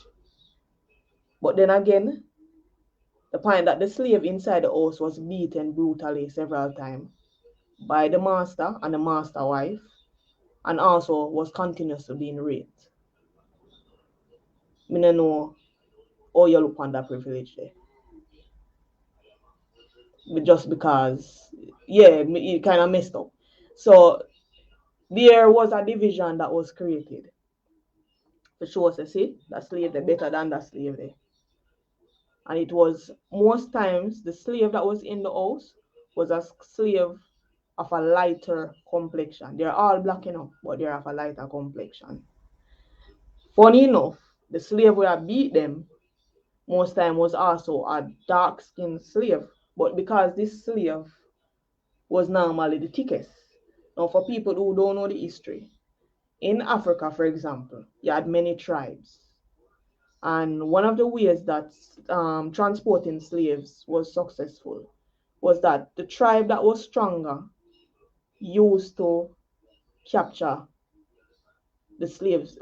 but then again, the point that the slave inside the house was beaten brutally several times by the master and the master wife, and also was continuously being raped. Me no know how you look on that privilege there. Just because, yeah, it kind of messed up. So there was a division that was created to show us, see, that slave they better than that slave there. And it was most times the slave that was in the house was a slave of a lighter complexion. They're all black enough, but they're of a lighter complexion. Funny enough, the slave where I beat them most time was also a dark skinned slave. But because this slave was normally the thickest. Now, for people who don't know the history, in Africa, for example, you had many tribes. And one of the ways that transporting slaves was successful was that the tribe that was stronger used to capture the slaves,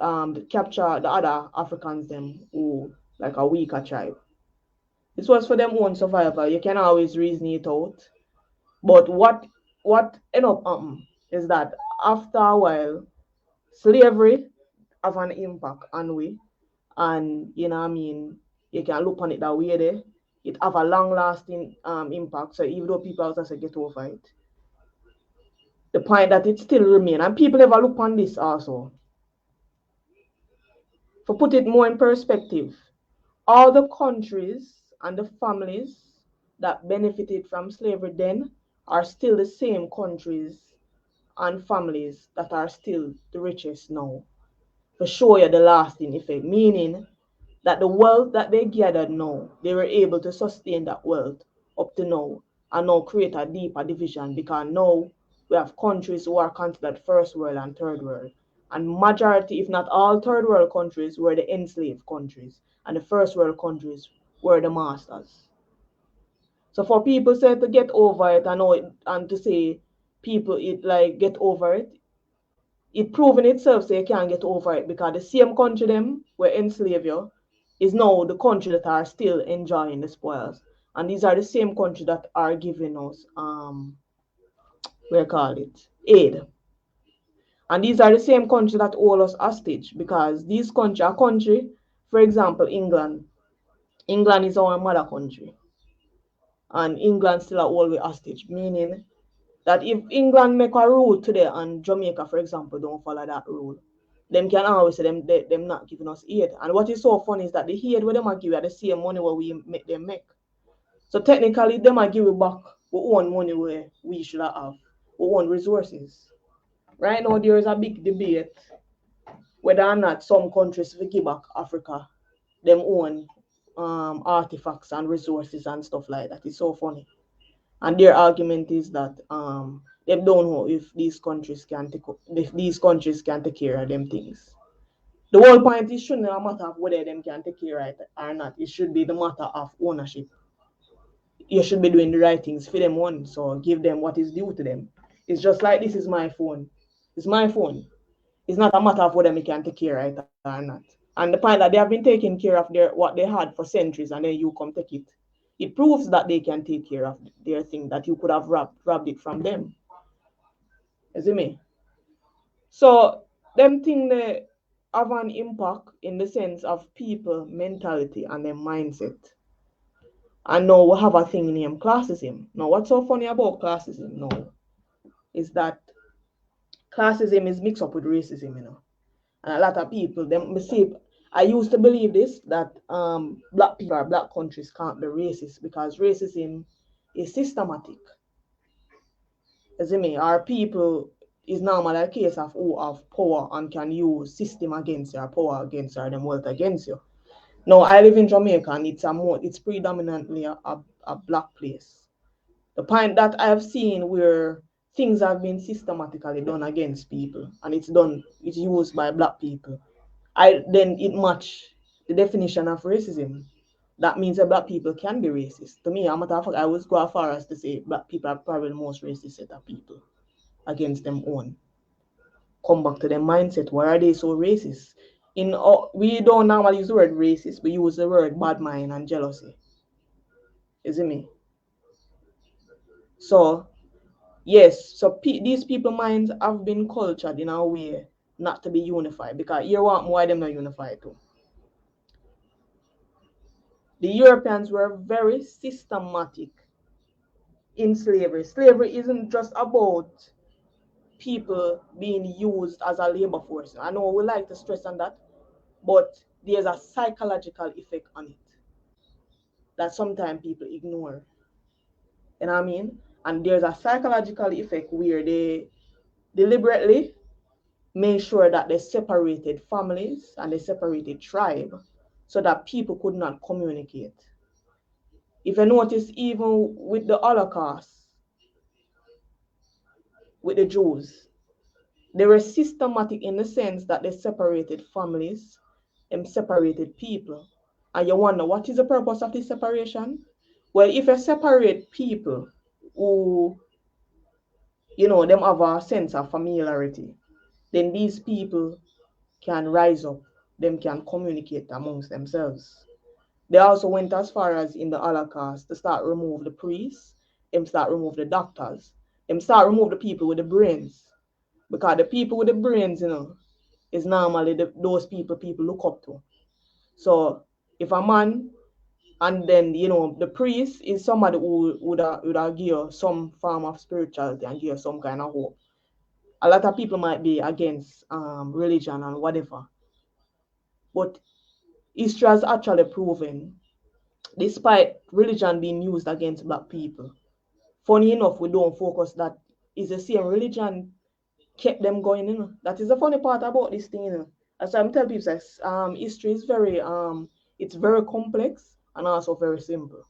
capture the other Africans, them who like a weaker tribe. This was for them own survival. You can always reason it out. But what end up happening is that after a while, slavery have an impact on we, and you know what I mean. You can look on it that way there. It have a long lasting impact. So even though people also say get over it, the point that it still remain, and people ever look on this also. For put it more in perspective, all the countries and the families that benefited from slavery then are still the same countries and families that are still the richest now. For sure, you the lasting effect, meaning that the wealth that they gathered now, they were able to sustain that wealth up to now and now create a deeper division because now we have countries who are considered first world and third world. And majority, if not all third world countries were the enslaved countries and the first world countries were the masters. So for people say to get over it and to say people it like get over it proven itself so you can't get over it because the same country them were enslaved you is now the country that are still enjoying the spoils. And these are the same country that are giving us we call it aid. And these are the same country that hold us hostage because these country a country, for example, England. England is our mother country. And England still are always hostage, meaning that if England make a rule today and Jamaica, for example, don't follow that rule, them can always say them not giving us aid. And what is so funny is that the aid where them are give are the same money where we make them make. So technically, them are give back we own money where we should have, we own resources. Right now, there is a big debate whether or not some countries will give back Africa them own artifacts and resources and stuff like that. It's so funny. And their argument is that they don't know if these countries can take care of them things. The whole point is shouldn't be a matter of whether them can take care of it or not. It should be the matter of ownership. You should be doing the right things for them one, so give them what is due to them. It's just like this is my phone. It's my phone. It's not a matter of whether they can take care of it or not. And the point that they have been taking care of their what they had for centuries and then you come take it. It proves that they can take care of their thing that you could have robbed it from them. You see me? So them thing they have an impact in the sense of people mentality and their mindset. And now we have a thing named classism. Now what's so funny about classism now is that classism is mixed up with racism, And a lot of people, them see I used to believe this that black people or black countries can't be racist because racism is systematic. You see me? Our people is normally a case of who have power and can use system against you or power against you or them wealth against you. Now I live in Jamaica and it's predominantly a black place. The point that I have seen where things have been systematically done against people and it's used by black people. Then it match the definition of racism. that means that black people can be racist. To me, I'm matter of fact, I would go as far as to say black people are probably the most racist set of people against them own. Come back to their mindset. Why are they so racist? We don't normally use the word racist, we use the word bad mind and jealousy. Is it me? So yes, so these people minds have been cultured in a way not to be unified, because you want why them not unified too. The Europeans were very systematic in slavery. Slavery isn't just about people being used as a labor force. I know we like to stress on that, but there's a psychological effect on it that sometimes people ignore. You know what I mean? And there's a psychological effect where they deliberately made sure that they separated families and they separated tribe so that people could not communicate. If you notice, even with the Holocaust, with the Jews, they were systematic in the sense that they separated families and separated people. And you wonder, what is the purpose of this separation? Well, if you separate people who, them have a sense of familiarity, then these people can rise up, them can communicate amongst themselves. They also went as far as in the Holocaust to start remove the priests, them start remove the doctors, them start remove the people with the brains. Because the people with the brains, is normally those people look up to. So if a man and then the priest is somebody who would give you some form of spirituality and give you some kind of hope. A lot of people might be against religion and whatever, but history has actually proven, despite religion being used against black people, funny enough, we don't focus that is the same religion kept them going. That is the funny part about this thing. As I'm telling people, history is it's very complex and also very simple.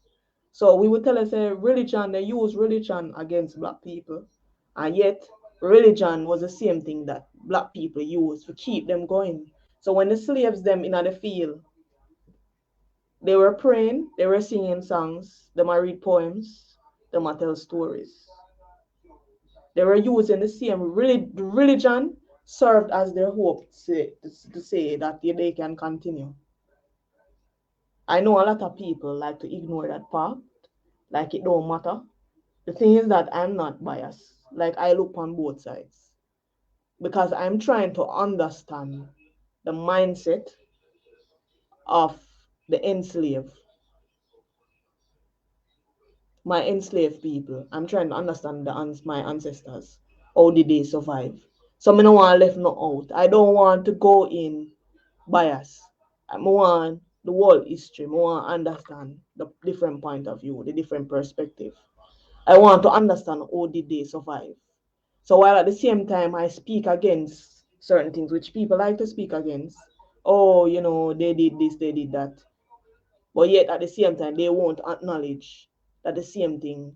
So we would tell us religion, they use religion against black people, and yet religion was the same thing that black people used to keep them going. So when the slaves them in the field, they were praying, they were singing songs, they might read poems, they might tell stories. They were using the same religion served as their hope to say that they can continue. I know a lot of people like to ignore that part, like it don't matter. The thing is that I'm not biased. Like I look on both sides because I'm trying to understand the mindset of the my enslaved people. I'm trying to understand my ancestors. How did they survive? So I don't want to left no out. I don't want to go in bias. I want the whole history. I want to understand the different point of view, the different perspective. I want to understand how did they survive. So while at the same time I speak against certain things which people like to speak against, oh, they did this, they did that. But yet at the same time, they won't acknowledge that the same thing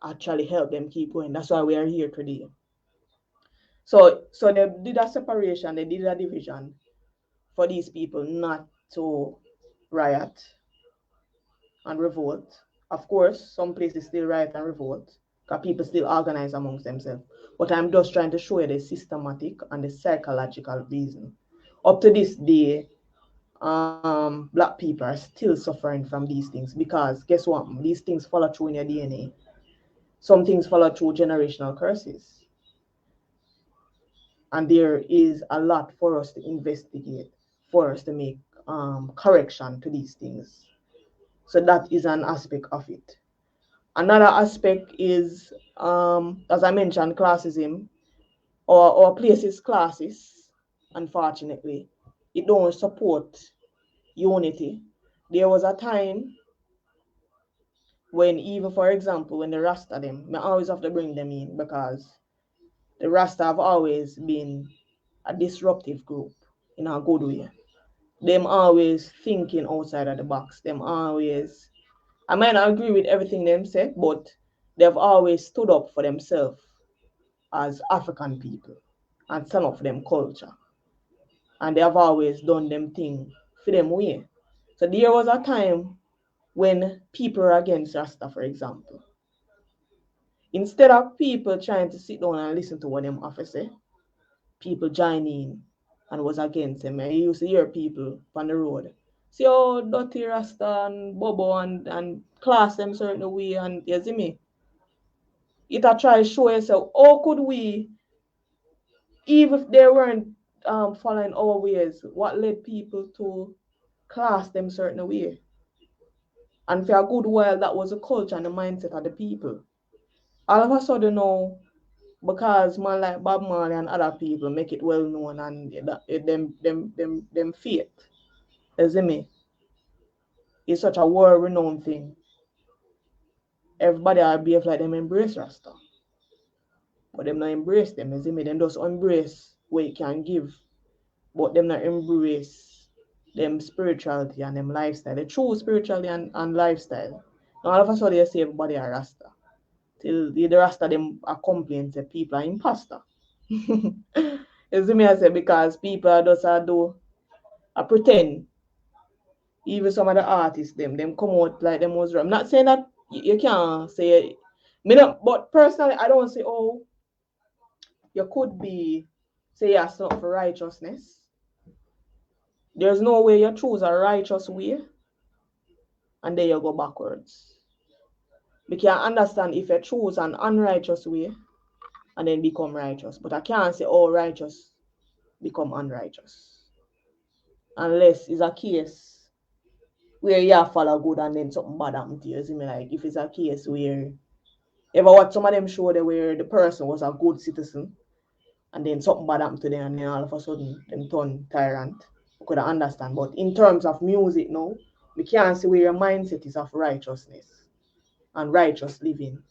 actually helped them keep going. That's why we are here today. So they did a separation, they did a division for these people not to riot and revolt. Of course, some places still riot and revolt because people still organize amongst themselves. But I'm just trying to show you the systematic and the psychological reason. Up to this day, black people are still suffering from these things because guess what? These things follow through in your DNA. Some things follow through generational curses. And there is a lot for us to investigate, for us to make correction to these things. So that is an aspect of it. Another aspect is, as I mentioned, classism or places classes, unfortunately. It don't support unity. There was a time when, even for example, when the Rasta them, I always have to bring them in because the Rasta have always been a disruptive group in a good way. Them always thinking outside of the box. Them always, I might not agree with everything them say, but they've always stood up for themselves as African people and stand up for them culture. And they have always done them thing for them way. So there was a time when people are against Rasta, for example. Instead of people trying to sit down and listen to what them have to say, people join in and was against him. And you used to hear people on the road say, oh, dirty Rasta and Bobo and class them certain way. And you see me? It a try show yourself, how could we, even if they weren't following our ways, what led people to class them certain way? And for a good while, that was the culture and the mindset of the people. All of a sudden now, because man like Bob Marley and other people make it well known and them faith, you see me? It's such a world renowned thing. Everybody are behave like them embrace Rasta. But them not embrace them, you see me? Them just embrace what it can give. But them not embrace them spirituality and them lifestyle. The true spirituality and lifestyle. Now all of a sudden you see everybody are Rasta. Till the Rasta them are complaining say people are imposter. You see me I say because people are just do I pretend. Even some of the artists them come out like them was wrong. I'm not saying that you can't say me not, but personally I don't say oh you could be say you're not for righteousness. There's no way you choose a righteous way and then you go backwards. We can understand if you choose an unrighteous way and then become righteous. But I can't say oh righteous become unrighteous. Unless it's a case where you follow good and then something bad happen to you. See me like if it's a case where ever watch some of them show there where the person was a good citizen and then something bad happened to them and then all of a sudden them turn tyrant. I could understand. But in terms of music now, we can't see where your mindset is of righteousness and righteous living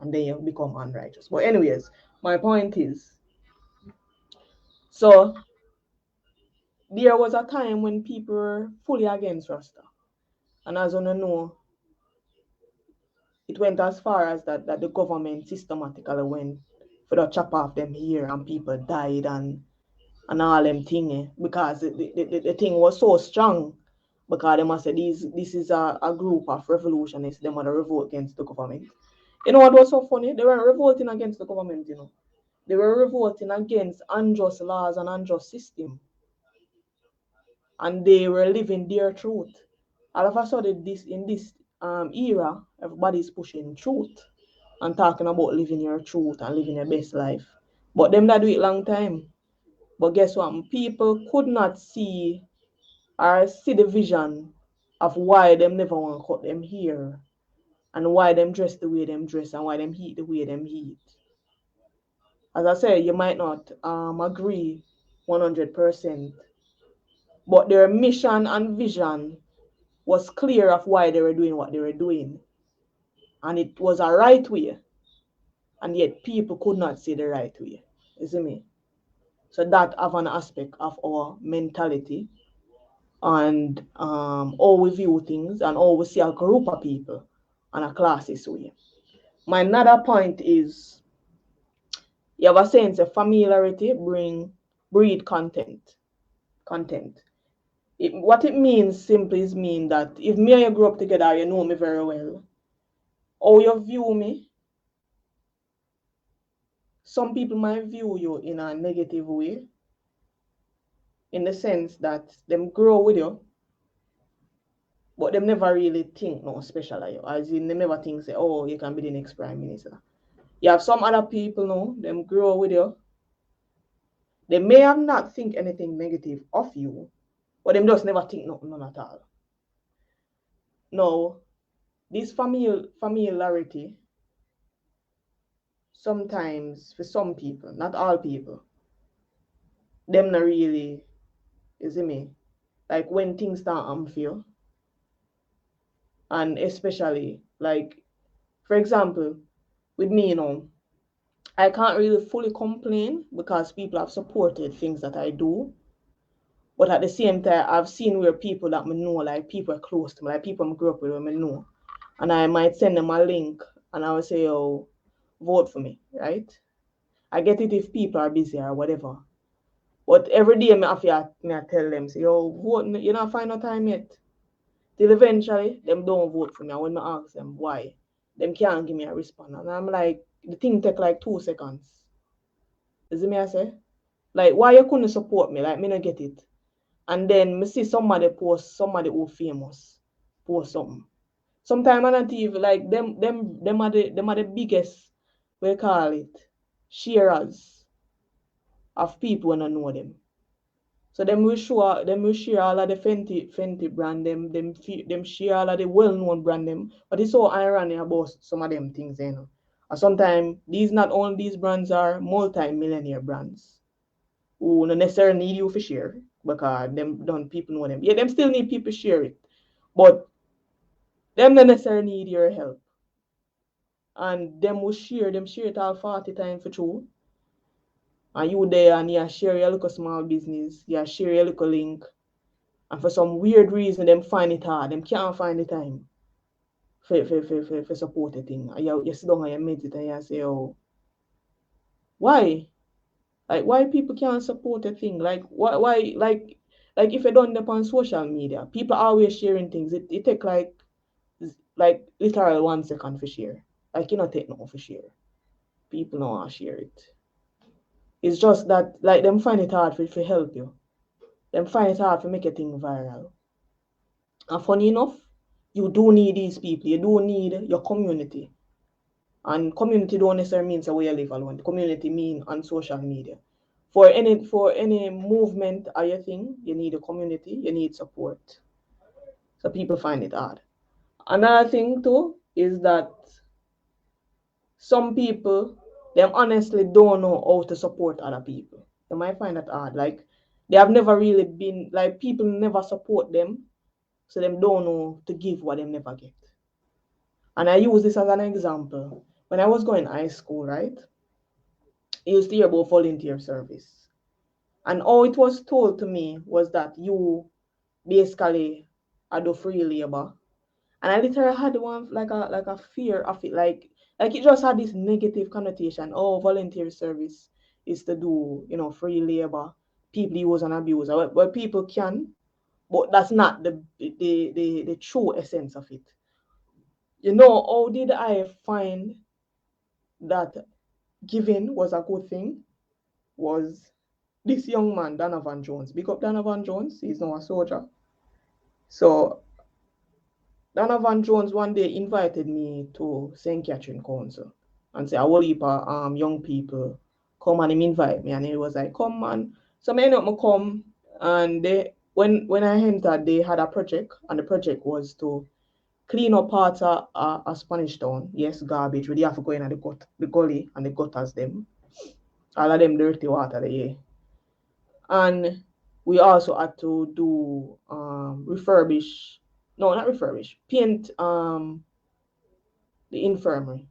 and then you become unrighteous. But anyways, my point is so there was a time when people were fully against Rasta. And as you know, it went as far as that the government systematically went for the chop off them here and people died and all them thing because the thing was so strong because they must say this is a group of revolutionists they want to revolt against the government. You know what was so funny? They weren't revolting against the government, you know. They were revolting against unjust laws and unjust system. And they were living their truth. All of a sudden, in this era, everybody's pushing truth and talking about living your truth and living your best life. But them that do it long time. But guess what? People could not see or see the vision of why them never want to cut them hair and why them dress the way them dress and why them heat the way them heat. As I said, you might not agree 100%, but their mission and vision was clear of why they were doing what they were doing. And it was a right way. And yet people could not see the right way. You see me? So that have an aspect of our mentality and how we view things and how we see a group of people and a classist way. My another point is you have a sense of familiarity breed content. What it means simply is mean that if me and you grew up together, you know me very well. How you view me, some people might view you in a negative way, in the sense that them grow with you, but them never really think no special of you. As in, they never think say, oh, you can be the next prime minister. You have some other people now, them grow with you. They may have not think anything negative of you, but them just never think nothing none at all. Now, this familiarity, sometimes for some people, not all people, them not really, you see me, like when things start unfair, and especially like, for example, with me, you know, I can't really fully complain because people have supported things that I do. But at the same time, I've seen where people that me know, like people are close to me, like people I grew up with, I know, and I might send them a link and I will say, oh, vote for me, right? I get it if people are busy or whatever. But every day, me have to tell them, say, yo, vote, you not find no time yet. Till eventually, them don't vote for me. And when I ask them why, them can't give me a response. And I'm like, the thing take like 2 seconds. You see me I say? Like, why you couldn't support me? Like, me not get it. And then me see somebody who famous post something. Sometimes on TV, like them are the biggest, we call it, sharers of people when I know them. So them will share all of the Fenty brand, them share all of the well-known brand them. But it's so ironic about some of them things, you know. And sometimes not only these brands are multi-millionaire brands who not necessarily need you for share because them don't people know them. Yeah, them still need people share it. But them not necessarily need your help. And them share it all 40 times for true. And you there and you share your little small business, you share your little link. And for some weird reason, them find it hard. Them can't find the time for support a thing. And you sit down and you meditate and you say, oh, why? Like, why people can't support a thing? Like, why like if you don't depend on social media, people are always sharing things. It take like literally 1 second for share. Like, you not take no for share. People don't want to share it. It's just that, like, them find it hard for help you. Them find it hard to make a thing viral. And funny enough, you do need these people. You do need your community. And community don't necessarily mean the way you live alone. Community mean on social media. For any movement or your thing, you need a community, you need support. So people find it hard. Another thing too is that some people them honestly don't know how to support other people. They might find that hard. Like they have never really been like people never support them, so them don't know to give what they never get. And I use this as an example. When I was going to high school, right? I used to hear about volunteer service. And all it was told to me was that you basically are do free labor. And I literally had one like a fear of it. Like it just had this negative connotation. Oh, volunteer service is to do, free labor. People use and abuse. But people can, but that's not the true essence of it. How did I find that giving was a good thing? Was this young man, Donovan Jones. Big up Donovan Jones, he's now a soldier. So Donovan Jones one day invited me to St. Catherine Council and say, I will heap young people come and him invite me. And he was like, come man. So I ended up come and when I entered, they had a project and the project was to clean up parts of a Spanish town. Yes, garbage. We have to go in the gully and the gutters them. All of them dirty water there. And we also had to do refurbish, no, not refurbish, paint the infirmary.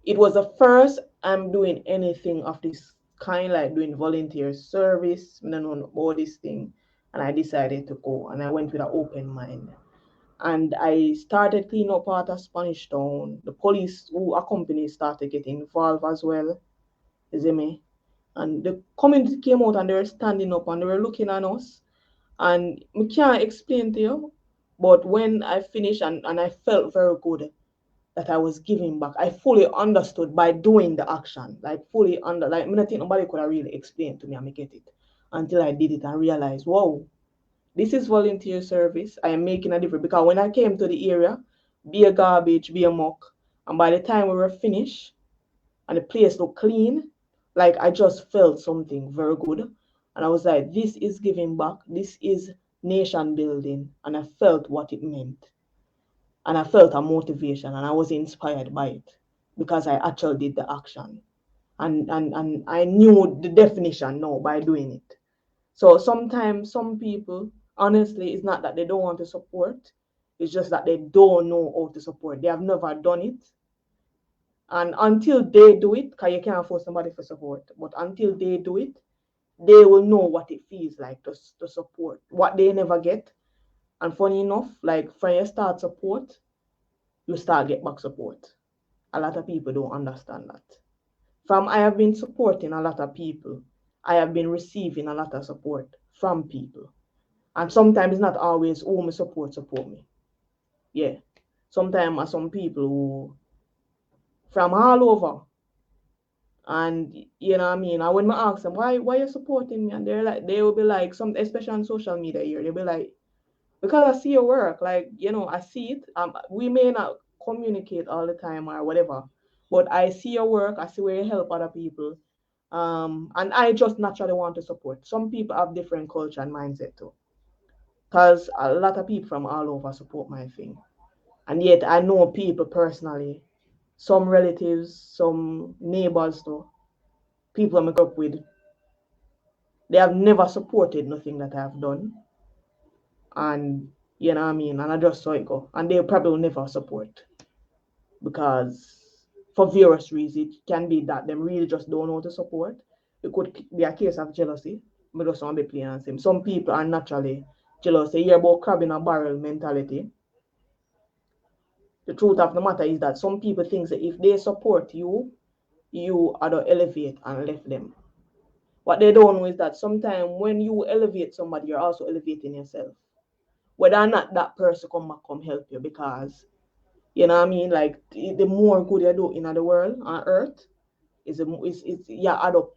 It was the first I'm doing anything of this kind, like doing volunteer service. I don't know all this thing, and I decided to go, and I went with an open mind. And I started cleaning up part of Spanish Town. The police who accompanied started getting involved as well. You see me? And the community came out and they were standing up and they were looking at us. And I can't explain to you, but when I finished and I felt very good that I was giving back, I fully understood by doing the action. Like I don't think nobody could have really explained to me and make it until I did it and realized, whoa, this is volunteer service. I am making a difference. Because when I came to the area, be a garbage, be a muck, and by the time we were finished and the place looked clean, like I just felt something very good. And I was like, this is giving back. This is nation building. And I felt what it meant. And I felt a motivation and I was inspired by it because I actually did the action. And I knew the definition now by doing it. So sometimes some people, honestly, it's not that they don't want to support. It's just that they don't know how to support. They have never done it. And until they do it, because you can't force somebody for support, but until they do it, they will know what it feels like to support, what they never get. And funny enough, like when you start support, you start get back support. A lot of people don't understand that. I have been supporting a lot of people. I have been receiving a lot of support from people. And sometimes it's not always who me support me. Yeah. Sometimes are some people who from all over. And you know what I mean? And when I ask them why you supporting me, and they will be like, some especially on social media here, they'll be like, because I see your work, like, I see it. We may not communicate all the time or whatever, but I see your work, I see where you help other people. And I just naturally want to support. Some people have different culture and mindset too. Because a lot of people from all over support my thing. And yet I know people personally, some relatives, some neighbors too, people I make up with, they have never supported nothing that I've done. And you know what I mean? And I just saw it go. And they probably will never support. Because for various reasons, it can be that them really just don't know to support. It could be a case of jealousy. But just want to be plain and simple. Some people are naturally jealous. They hear about crab in a barrel mentality. The truth of the matter is that some people think that if they support you, you are to elevate and left them. What they don't know is that sometimes when you elevate somebody, you're also elevating yourself. Whether or not that person come help you, because you know what I mean, like the more good you do in the world on earth, is you add up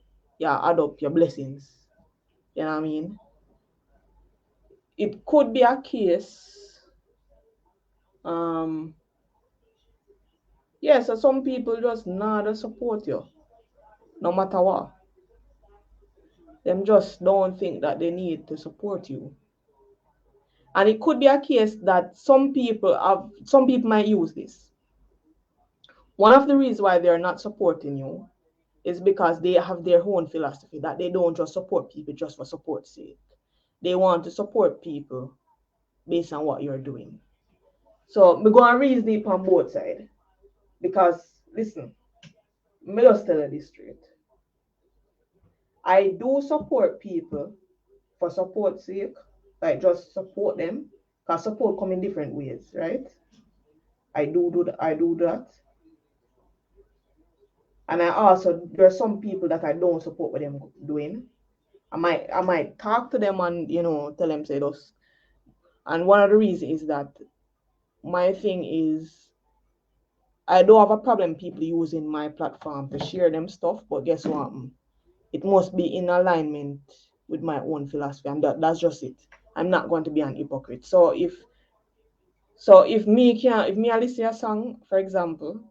your blessings. You know what I mean? It could be a case. Um, yeah, so some people just not support you, no matter what. Them just don't think that they need to support you. And it could be a case that some people might use this. One of the reasons why they're not supporting you is because they have their own philosophy that they don't just support people just for support's sake. They want to support people based on what you're doing. So we're going to reason it on both sides. Because listen, me just tell you this straight. I do support people for support's sake, like just support them. Because support come in different ways, right? I do that. And I also there are some people that I don't support what them doing. I might talk to them and tell them say this. And one of the reasons is that my thing is I don't have a problem people using my platform to share them stuff, but guess what? It must be in alignment with my own philosophy, and that's just it. I'm not going to be an hypocrite. So if me I listen to a song, for example,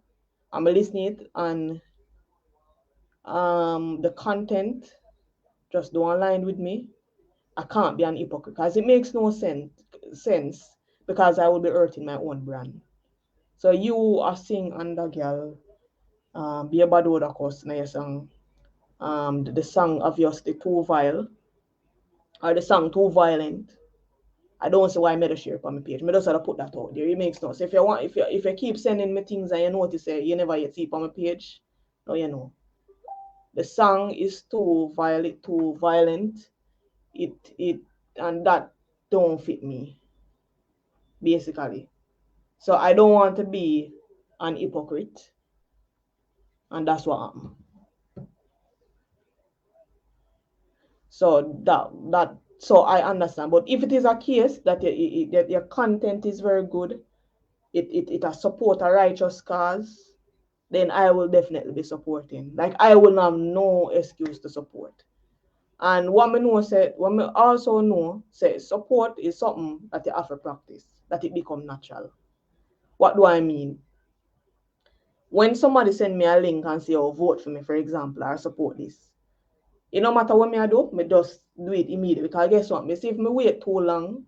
I'm listening it and the content just don't align with me, I can't be an hypocrite because it makes no sense because I will be hurting my own brand. So you are sing under girl, be a bad word of course na your song. The song obviously too vile or the song too violent. I don't see why I made a share on my page. I just have to put that out there. It makes no sense. If you keep sending me things and you notice you never yet see it on my page, no you know. The song is too violent. It and that don't fit me, basically. So I don't want to be an hypocrite. And that's what happened. So I understand. But if it is a case that your content is very good, it has support a righteous cause, then I will definitely be supporting. Like I will have no excuse to support. And what me also know say support is something that you have to practice, that it become natural. What do I mean? When somebody send me a link and say, oh, vote for me, for example, or support this, it no matter what I do, me just do it immediately. Because guess what? Me see if me wait too long,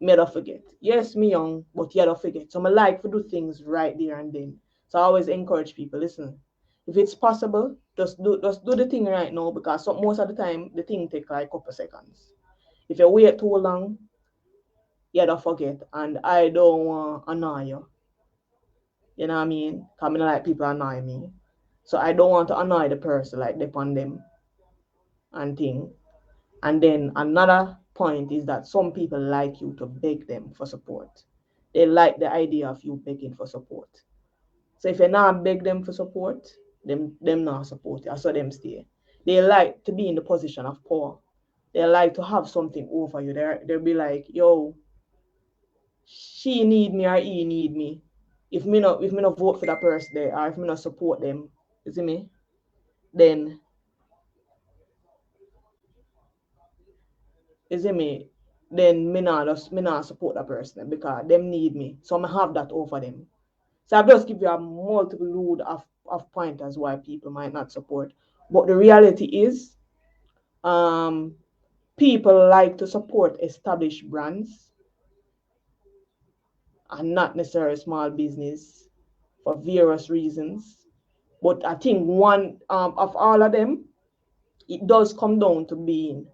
me don't forget. Yes, me young, but you don't forget. So I like to do things right there and then. So I always encourage people, listen, if it's possible, just do the thing right now because most of the time the thing take like a couple seconds. If you wait too long, you don't forget. And I don't want to annoy you. You know what I mean? Because I don't like people annoy me. So I don't want to annoy the person, like depend them and thing. And then another point is that some people like you to beg them for support. They like the idea of you begging for support. So if you not beg them for support, them not support you. I saw them stay. They like to be in the position of power. they like to have something over you. They'll be like, yo, she need me or he need me. If me not vote for that person there, or if me not support them, you see me, then you see me, then me not support that person because them need me. So I have that over them. So I've just give you a multiple load of pointers why people might not support. But the reality is, um, people like to support established brands and not necessarily small business for various reasons. But I think one of all of them, it does come down to being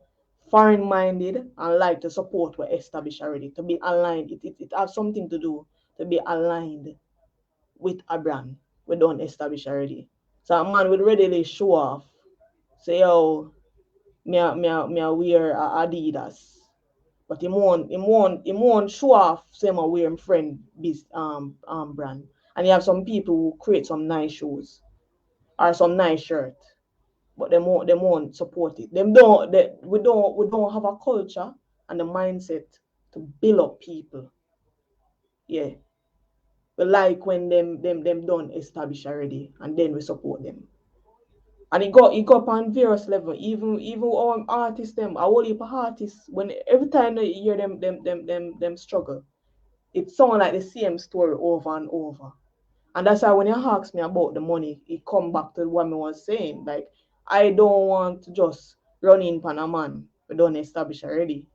foreign minded and like to support what established already, to be aligned. It has something to do to be aligned with a brand we don't establish already. So a man would readily show off, say, oh, me a wear Adidas. But he won't show off same a wear him friend brand. And you have some people who create some nice shoes or some nice shirt, but they won't support it. We don't have a culture and the mindset to build up people. Yeah. We like when them done establish already and then we support them. And it go up on various level. Even our artists them, a whole heap of artists, when every time they hear them struggle, it sounds like the same story over and over. And that's why when you ask me about the money, it come back to what I was saying. Like, I don't want to just run in pan a man we don't establish already.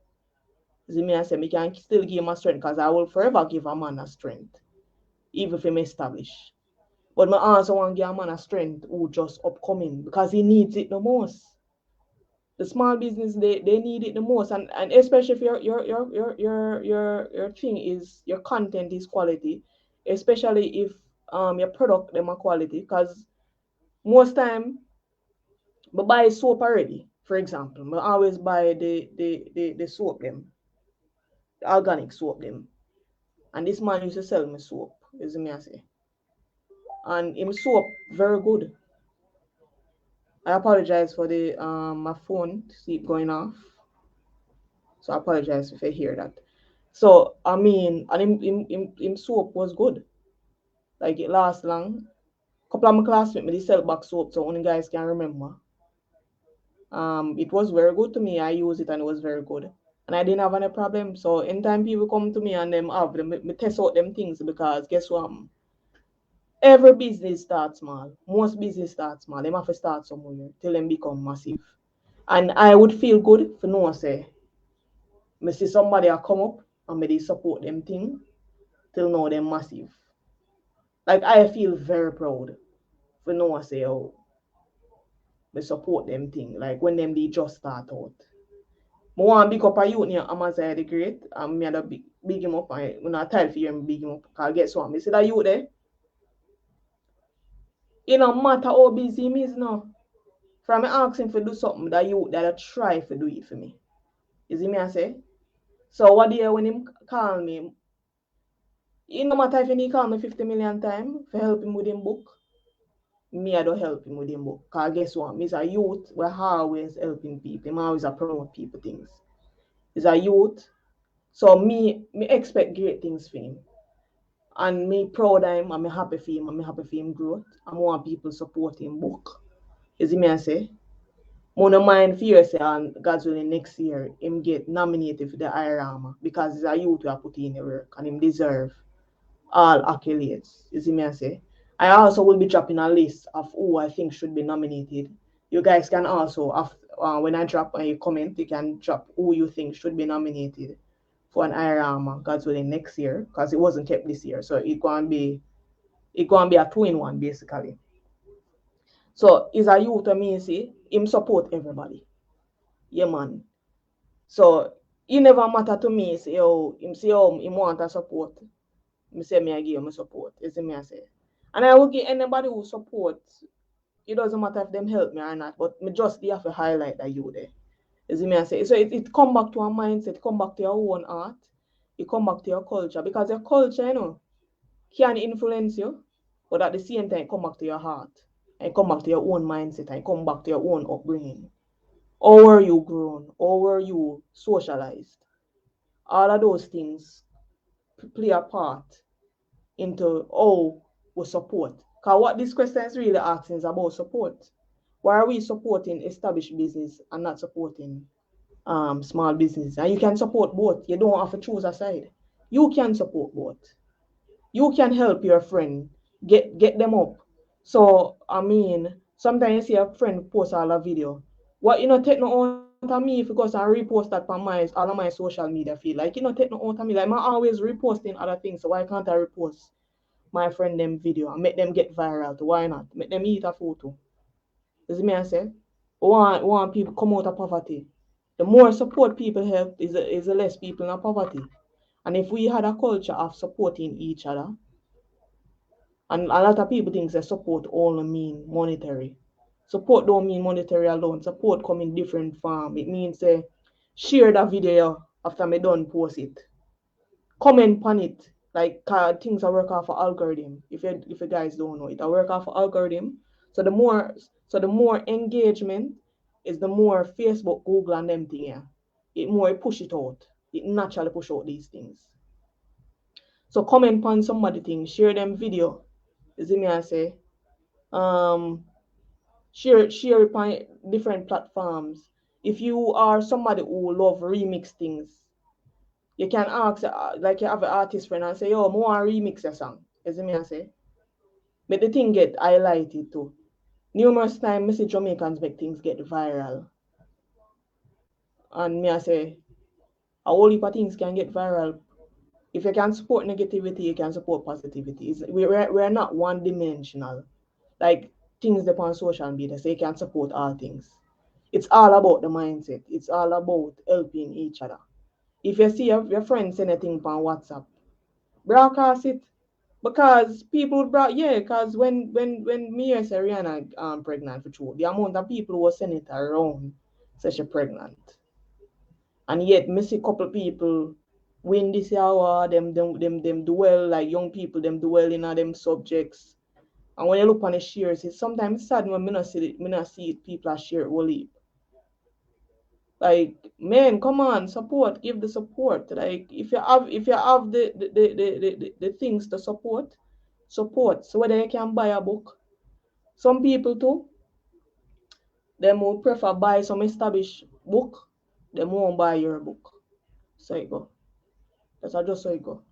See me, I say, me can still give him a strength because I will forever give a man a strength, even if him establish. But I also want to give a man a strength who just upcoming because he needs it the most. The small business, they need it the most, and especially if your thing is your content is quality, especially if your product them are quality, because most time I buy soap already. For example, I always buy the soap them, the organic soap them, and this man used to sell me soap, is me I say, and him soap very good. I apologize for the my phone keep going off. So I apologize if I hear that. So I mean, and him soap was good. Like it lasts long. Couple of my classmates me they sell back soap, so only guys can remember. It was very good to me. I used it and it was very good. And I didn't have any problem. So anytime people come to me and them have them, me test out them things because guess what? Every business starts small. Most business start small. They have to start somewhere till them become massive. And I would feel good for no say me see somebody a come up and me they support them thing till now they're massive. Like I feel very proud for no one say, oh, me support them thing. Like when them they just start out. I want to big up a youth near Amazon the Great and me had big him up and when I tell for you big him up. Cause guess what? Me see that youth there. It don't matter how busy he is now. From me asking for do something, that youth that try to do it for me. You see me I say? So what do you when him call me? It no matter if he call me 50 million times for help him with him book. Me I don't help him with him book. Cause guess what? Me's a youth we're always helping people. I'm always a promote people things. He's a youth. So me expect great things for him. And me proud of him and me happy for him and me happy for him growth. I want people support him book. You see me I say? More no mind for you say and God's willing next year him get nominated for the IRAMA because he's a youth who put in the work and him deserve all accolades. You see me I say? I also will be dropping a list of who I think should be nominated. You guys can also, when I drop a comment, you can drop who you think should be nominated for an IRAMA, God's willing, next year, because it wasn't kept this year. So it's going to be a two-in one, basically. So is a youth to me, see, him support everybody. Yeah, man. So it never matter to me, say, oh, him want a support. Me say me I give him support. You see me I say. And I will give anybody who support. It doesn't matter if them help me or not, but me just have to highlight that you there. You see me I say. So it come back to our mindset, come back to your own art, it come back to your culture. Because your culture, can influence you, but at the same time, come back to your heart. And come back to your own mindset and come back to your own upbringing. How were you grown? How were you socialized? All of those things play a part into how we support. Because what this question is really asking is about support. Why are we supporting established business and not supporting small business? And you can support both. You don't have to choose a side. You can support both. You can help your friend get them up. So I mean, sometimes you see a friend post all a video. What take no out of me because I repost that on my all of my social media feed. Like take no out of me. Like I'm always reposting other things. So why can't I repost my friend them video and make them get viral? Why not? Make them eat a photo. You see me I say? Want people come out of poverty. The more support people have is the less people in poverty. And if we had a culture of supporting each other, and a lot of people think that support only mean monetary. Support don't mean monetary alone. Support come in different form. It means share that video after me done post it. Comment on it. Like things I work off for algorithm. If you guys don't know it, I work off for algorithm. So the more engagement is the more Facebook, Google and them thing yeah. It push it out. It naturally push out these things. So comment on somebody thing, share them video. You see me I say? Um share it on different platforms. If you are somebody who love remix things, you can ask like you have an artist friend and say, yo, I want to remix your song. You see me I say? Make the thing get highlighted too. Numerous times I see Jamaicans make things get viral. And me I say, a whole heap of things can get viral. If you can support negativity, you can support positivity. We're not one dimensional. Like things upon social media, so you can support all things. It's all about the mindset. It's all about helping each other. If you see your friend send a thing on WhatsApp, broadcast it. Because people brought because when me and Rihanna pregnant for sure, the amount of people who was sending it around say she pregnant. And yet me see couple people win this award, them do well, like young people, them do well in them subjects. And when you look on the shares, it's sometimes sad when me not see it, people are share it will leap. Like, man, come on, support, give the support. Like if you have the things to support. So whether you can buy a book. Some people too, them would prefer buy some established book, them won't buy your book. So you go. That's just so you go.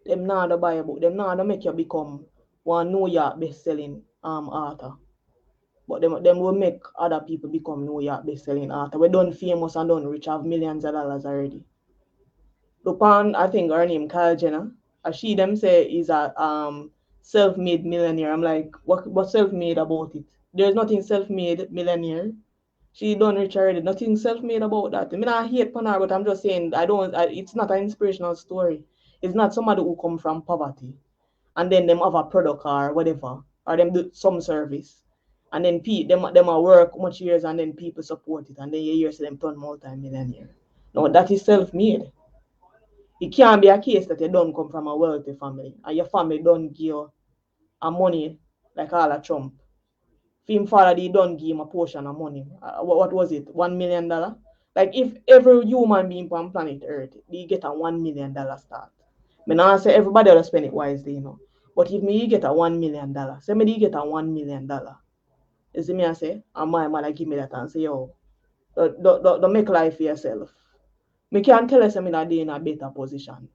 Them not to buy a book, them not to make you become one New York best selling author. But them will make other people become New York best selling author. We done famous and done rich, have millions of dollars already. Lupin, I think her name Kyle Jenner. She them say is a self-made millionaire. I'm like, what self-made about it? There's nothing self-made millionaire. She done rich already. Nothing self-made about that. I mean, I hate upon her, but I'm just saying it's not an inspirational story. It's not somebody who come from poverty and then them have a product or whatever, or them do some service. And then them a work much years and then people support it and then you hear them turn multi-millionaire. No, that is self-made. It can't be a case that you don't come from a wealthy family and your family don't give you a money like all a Trump. Film father they don't give him a portion of money. What was it? $1 million? Like if every human being on planet Earth they get a $1 million start. I mean I say everybody will spend it wisely. But if me get a $1 million, say me get a $1 million. You see me I say, and my mother give me that and say, yo, don't make life for yourself. Me can't tell us I'm in a better position.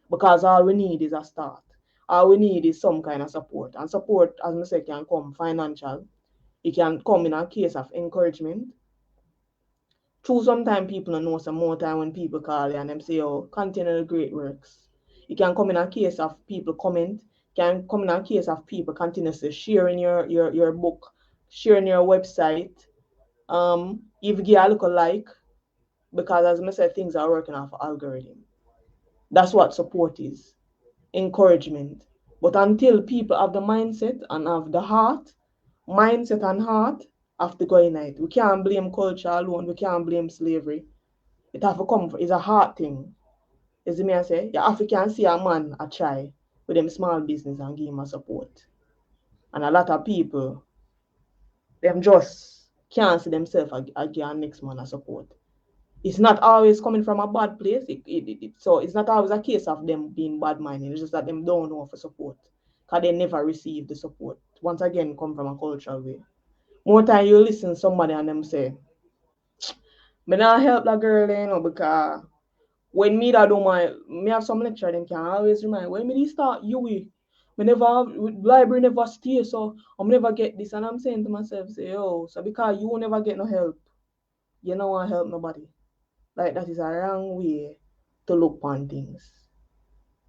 Because all we need is a start. All we need is some kind of support. And support, as I say, can come financial. It can come in a case of encouragement. True, sometimes people don't know some more time when people call you and them say, oh, continue the great works. It can come in a case of people comment. It can come in a case of people continuously sharing your book, sharing your website. If you get a look like, because as I said, things are working off algorithm. That's what support is. Encouragement. But until people have the mindset and have the mindset and heart have to go in it. We can't blame culture alone. We can't blame slavery. It have to come. It's a heart thing. You see me I say? You have to can see a man a try with them small business and give him a support. And a lot of people, them just can't see themselves again next man a support. It's not always coming from a bad place. So it's not always a case of them being bad minded. It's just that them don't know for support. Because they never receive the support. Once again, come from a cultural way. More time you listen to somebody and them say, me not help that girl, because when me that do me have some lecture, them can always remind, when me start UE, me never have, library never stay, so I'm never get this. And I'm saying to myself, say, yo, so because you never get no help, you don't want to help nobody. Like, that is a wrong way to look on things.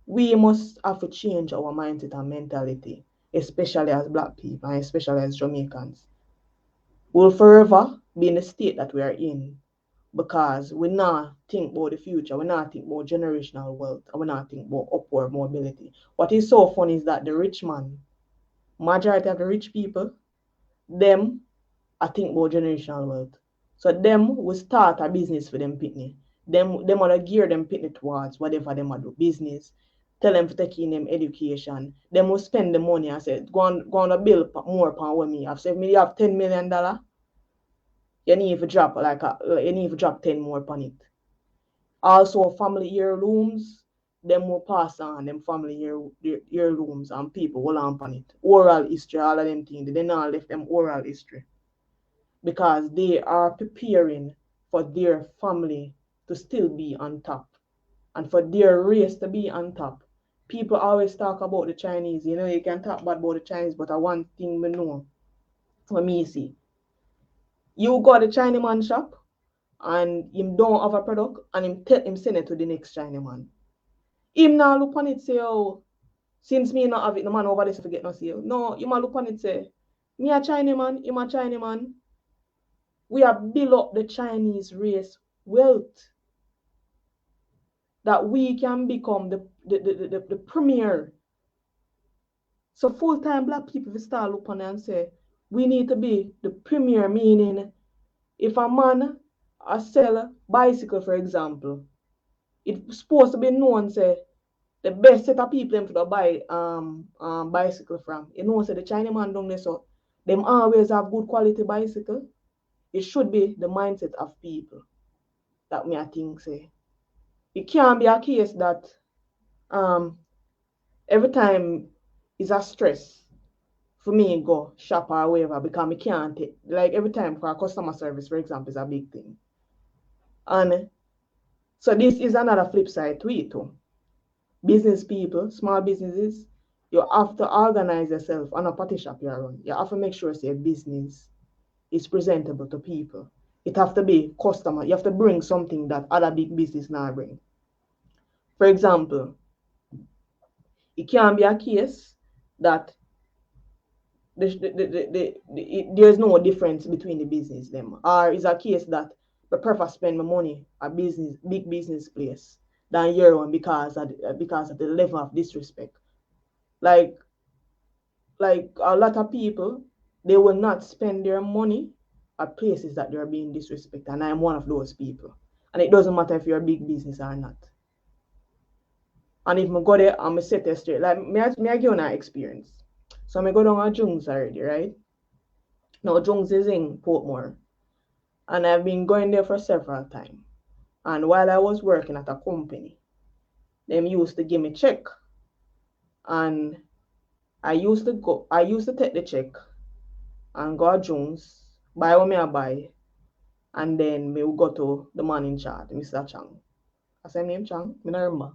We must have to change our mindset and mentality, especially as Black people and especially as Jamaicans. We'll forever be in the state that we are in because we not think about the future, we not think about generational wealth, and we not think about upward mobility. What is so funny is that the rich man, majority of the rich people, them I think about generational wealth. So them will start a business for them pitney. Them wanna gear them pitney towards whatever them do business. Tell them to take in them education. Them will spend the money and say go on a bill more upon what me have. So if me have $10 million, you need to drop you need to drop 10 more upon it. Also family heirlooms, them will pass on them family heirlooms and people will on upon it. Oral history, all of them things. They not left them oral history because they are preparing for their family to still be on top and for their race to be on top. People always talk about the Chinese. You can talk bad about the Chinese, but one thing we know, for me see, you go to the Chinese man shop and him don't have a product and him send it to the next Chinese man. Him now look on it say, oh, since me not have it, the man over there to get no sale. No, you might look on it say, me a Chinese man, him a Chinese man. We have built up the Chinese race wealth that we can become the premier. So full-time Black people will start look on and say, we need to be the premier, meaning if a man sell bicycle, for example, it's supposed to be known, say, the best set of people them to buy bicycle from. Say the Chinese man down there, so them always have good quality bicycle. It should be the mindset of people that me I think say. It can't be a case that every time is a stress for me go shop or whatever because me can't take, like every time for a customer service, for example, is a big thing. And so this is another flip side to it too. Business people, small businesses, you have to organize yourself on a party shop you run. You have to make sure your business is presentable to people. It have to be customer. You have to bring something that other big business now bring. For example, it can be a case that there's no difference between the business them, or is a case that I prefer spend my money at big business place than your one because of the level of disrespect. Like a lot of people, they will not spend their money at places that they're being disrespected, and I'm one of those people. And it doesn't matter if you're a big business or not. And if I go there and I set it straight, like me I give you an experience. So I go down to Jungs already, right? Now Jungs is in Portmore. And I've been going there for several times. And while I was working at a company, them used to give me check. And I used to take the check and go to Jones, buy what I buy, and then me will go to the man in charge, Mr. Chang. I say name Chang, I don't remember.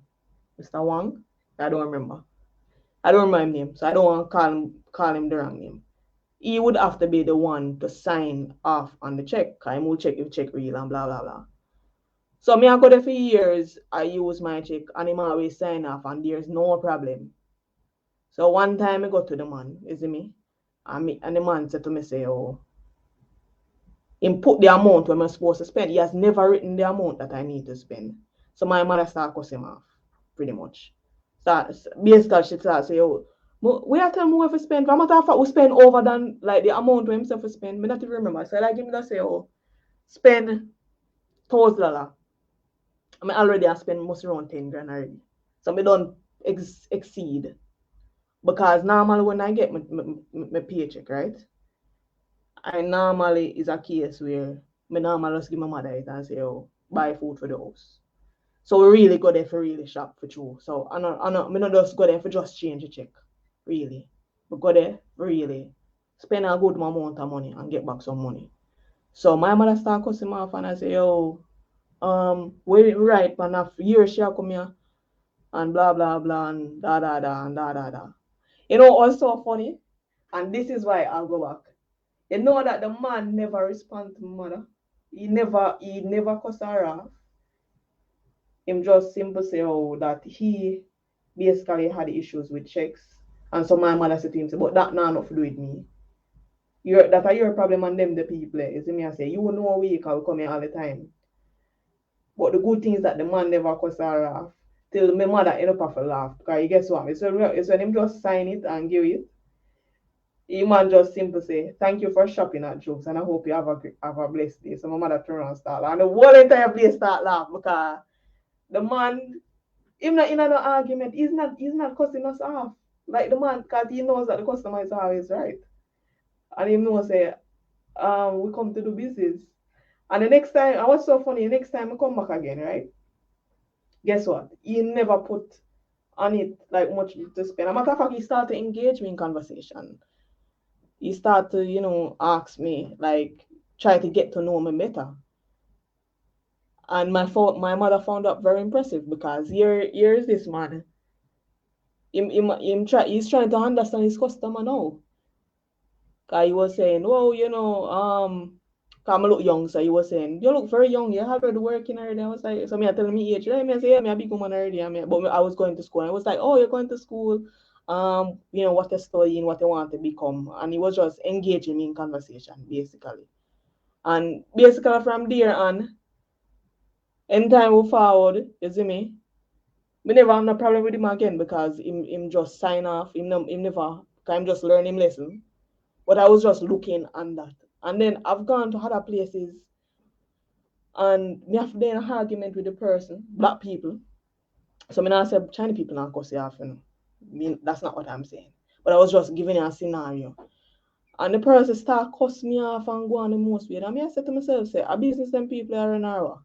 Mr. Wang, I don't remember. I don't remember his name, so I don't want to call him the wrong name. He would have to be the one to sign off on the check. I will check if check real and blah blah blah. So me I go there for years, I use my check and him always sign off and there's no problem. So one time I go to the man, is it me? And the man said to me, say, oh, him put the amount when I'm supposed to spend. He has never written the amount that I need to spend. So my mother started cussing him off, pretty much. Basically, she started saying, oh, we have to tell me what to spend. For a matter of fact, we spend over than like the amount we himself to spend. I not even remember. So like him just say, oh, spend $1,000. I mean, already I spent most around 10 grand already. So I don't exceed. Because normally when I get my paycheck, right? I normally is a case where me normally just give my mother it and say, oh, buy food for the house. So we really go there for really shop for true. So I not just go there for just change a check. Really. We go there for really spend a good amount of money and get back some money. So my mother start cussing me off and I say, yo, we right man a year she come here and blah blah blah and da da da and da da da. You know what's so funny? And this is why I'll go back. You know that the man never respond to mother. He never cuss her off. Him just simple say oh that he basically had issues with checks. And so my mother said to him, say, but that not to do with me. That are your problem and them the people. You see me I say, you know we can come here all the time. But the good thing is that the man never cuss her off. Till my mother end up have to laugh. Because you guess what? It's when him just sign it and give it. He man just simple say, thank you for shopping at Jokes and I hope you have a blessed day. So my mother turn around and start laugh. And the whole entire place start laugh because the man, him not in an argument, he's not cussing us off. Like the man, because he knows that the customer is always right. And he knows say, we come to do business. And the next time, and what's so funny, the next time I come back again, right? Guess what? He never put on it like much to spend. As a matter of fact, he started to engage me in conversation. He started to, ask me, like, try to get to know me better. And my mother found that very impressive because here is this man. He's trying to understand his customer now. Cause he was saying, well, cause I look young, so he was saying, you look very young, you're already working already. I was like, so me I tell me age, right? Me I say, yeah, me a big woman already. But I was going to school. And I was like, oh, you're going to school. What you're studying, what you want to become. And he was just engaging me in conversation, basically. And basically from there on, anytime we forward, you see me, we never have no problem with him again because him just sign off. Him never, because I'm just learning lesson. But I was just looking on that. And then I've gone to other places and me have then an argument with the person, black people. So I not say Chinese people not cuss you off, that's not what I'm saying. But I was just giving you a scenario. And the person start cuss me off and go on the most weird. And I said to myself, say, a business them people are in hour.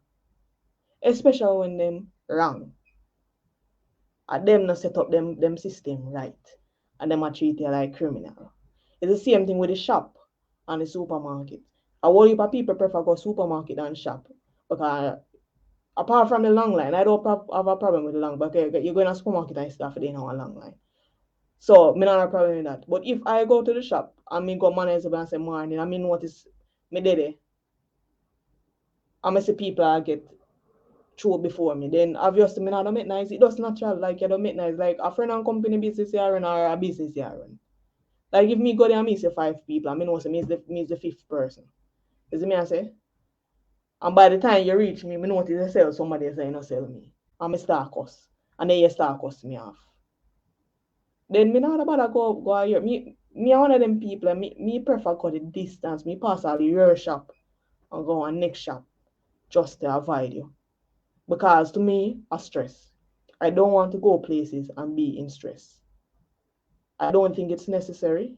Especially when them wrong. And them not set up them system right. And them are treat you like criminal. It's the same thing with the shop and the supermarket. A whole heap of people prefer go supermarket than shop. Because apart from the long line, I don't have a problem with the long, but you're going to supermarket and stuff, they know a long line. So me not have a problem with that. But if I go to the shop and me go manage and say morning, I mean notice me there. I see people I get through before me. Then obviously me not don't make nice. It does natural like you don't make nice. Like a friend and company business you run or a business you run. Like if me go there and me see 5 people, I mean know say me is the 5th person. You see me I say? And by the time you reach me, me notice you sell somebody say you no sell me. And me start cuss. And then you start cuss me off. Then me not about to go here. Me one of them people, me prefer go the distance. Me pass all your shop and go on next shop just to avoid you. Because to me, I stress. I don't want to go places and be in stress. I don't think it's necessary.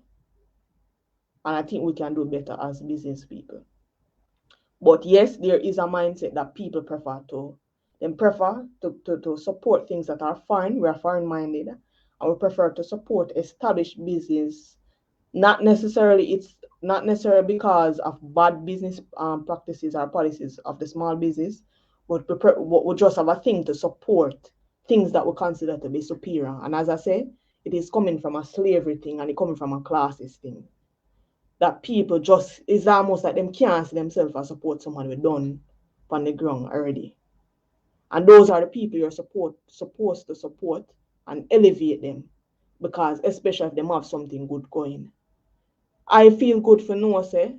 And I think we can do better as business people. But yes, there is a mindset that people prefer to support things that are foreign. We are foreign minded. And we prefer to support established business. It's not necessarily because of bad business practices or policies of the small business, but we just have a thing to support things that we consider to be superior. And as I say, it is coming from a slavery thing and it coming from a classist thing. That people just is almost like them can't see themselves as support someone with done on the ground already. And those are the people you're supposed to support and elevate them. Because especially if they have something good going. I feel good for no say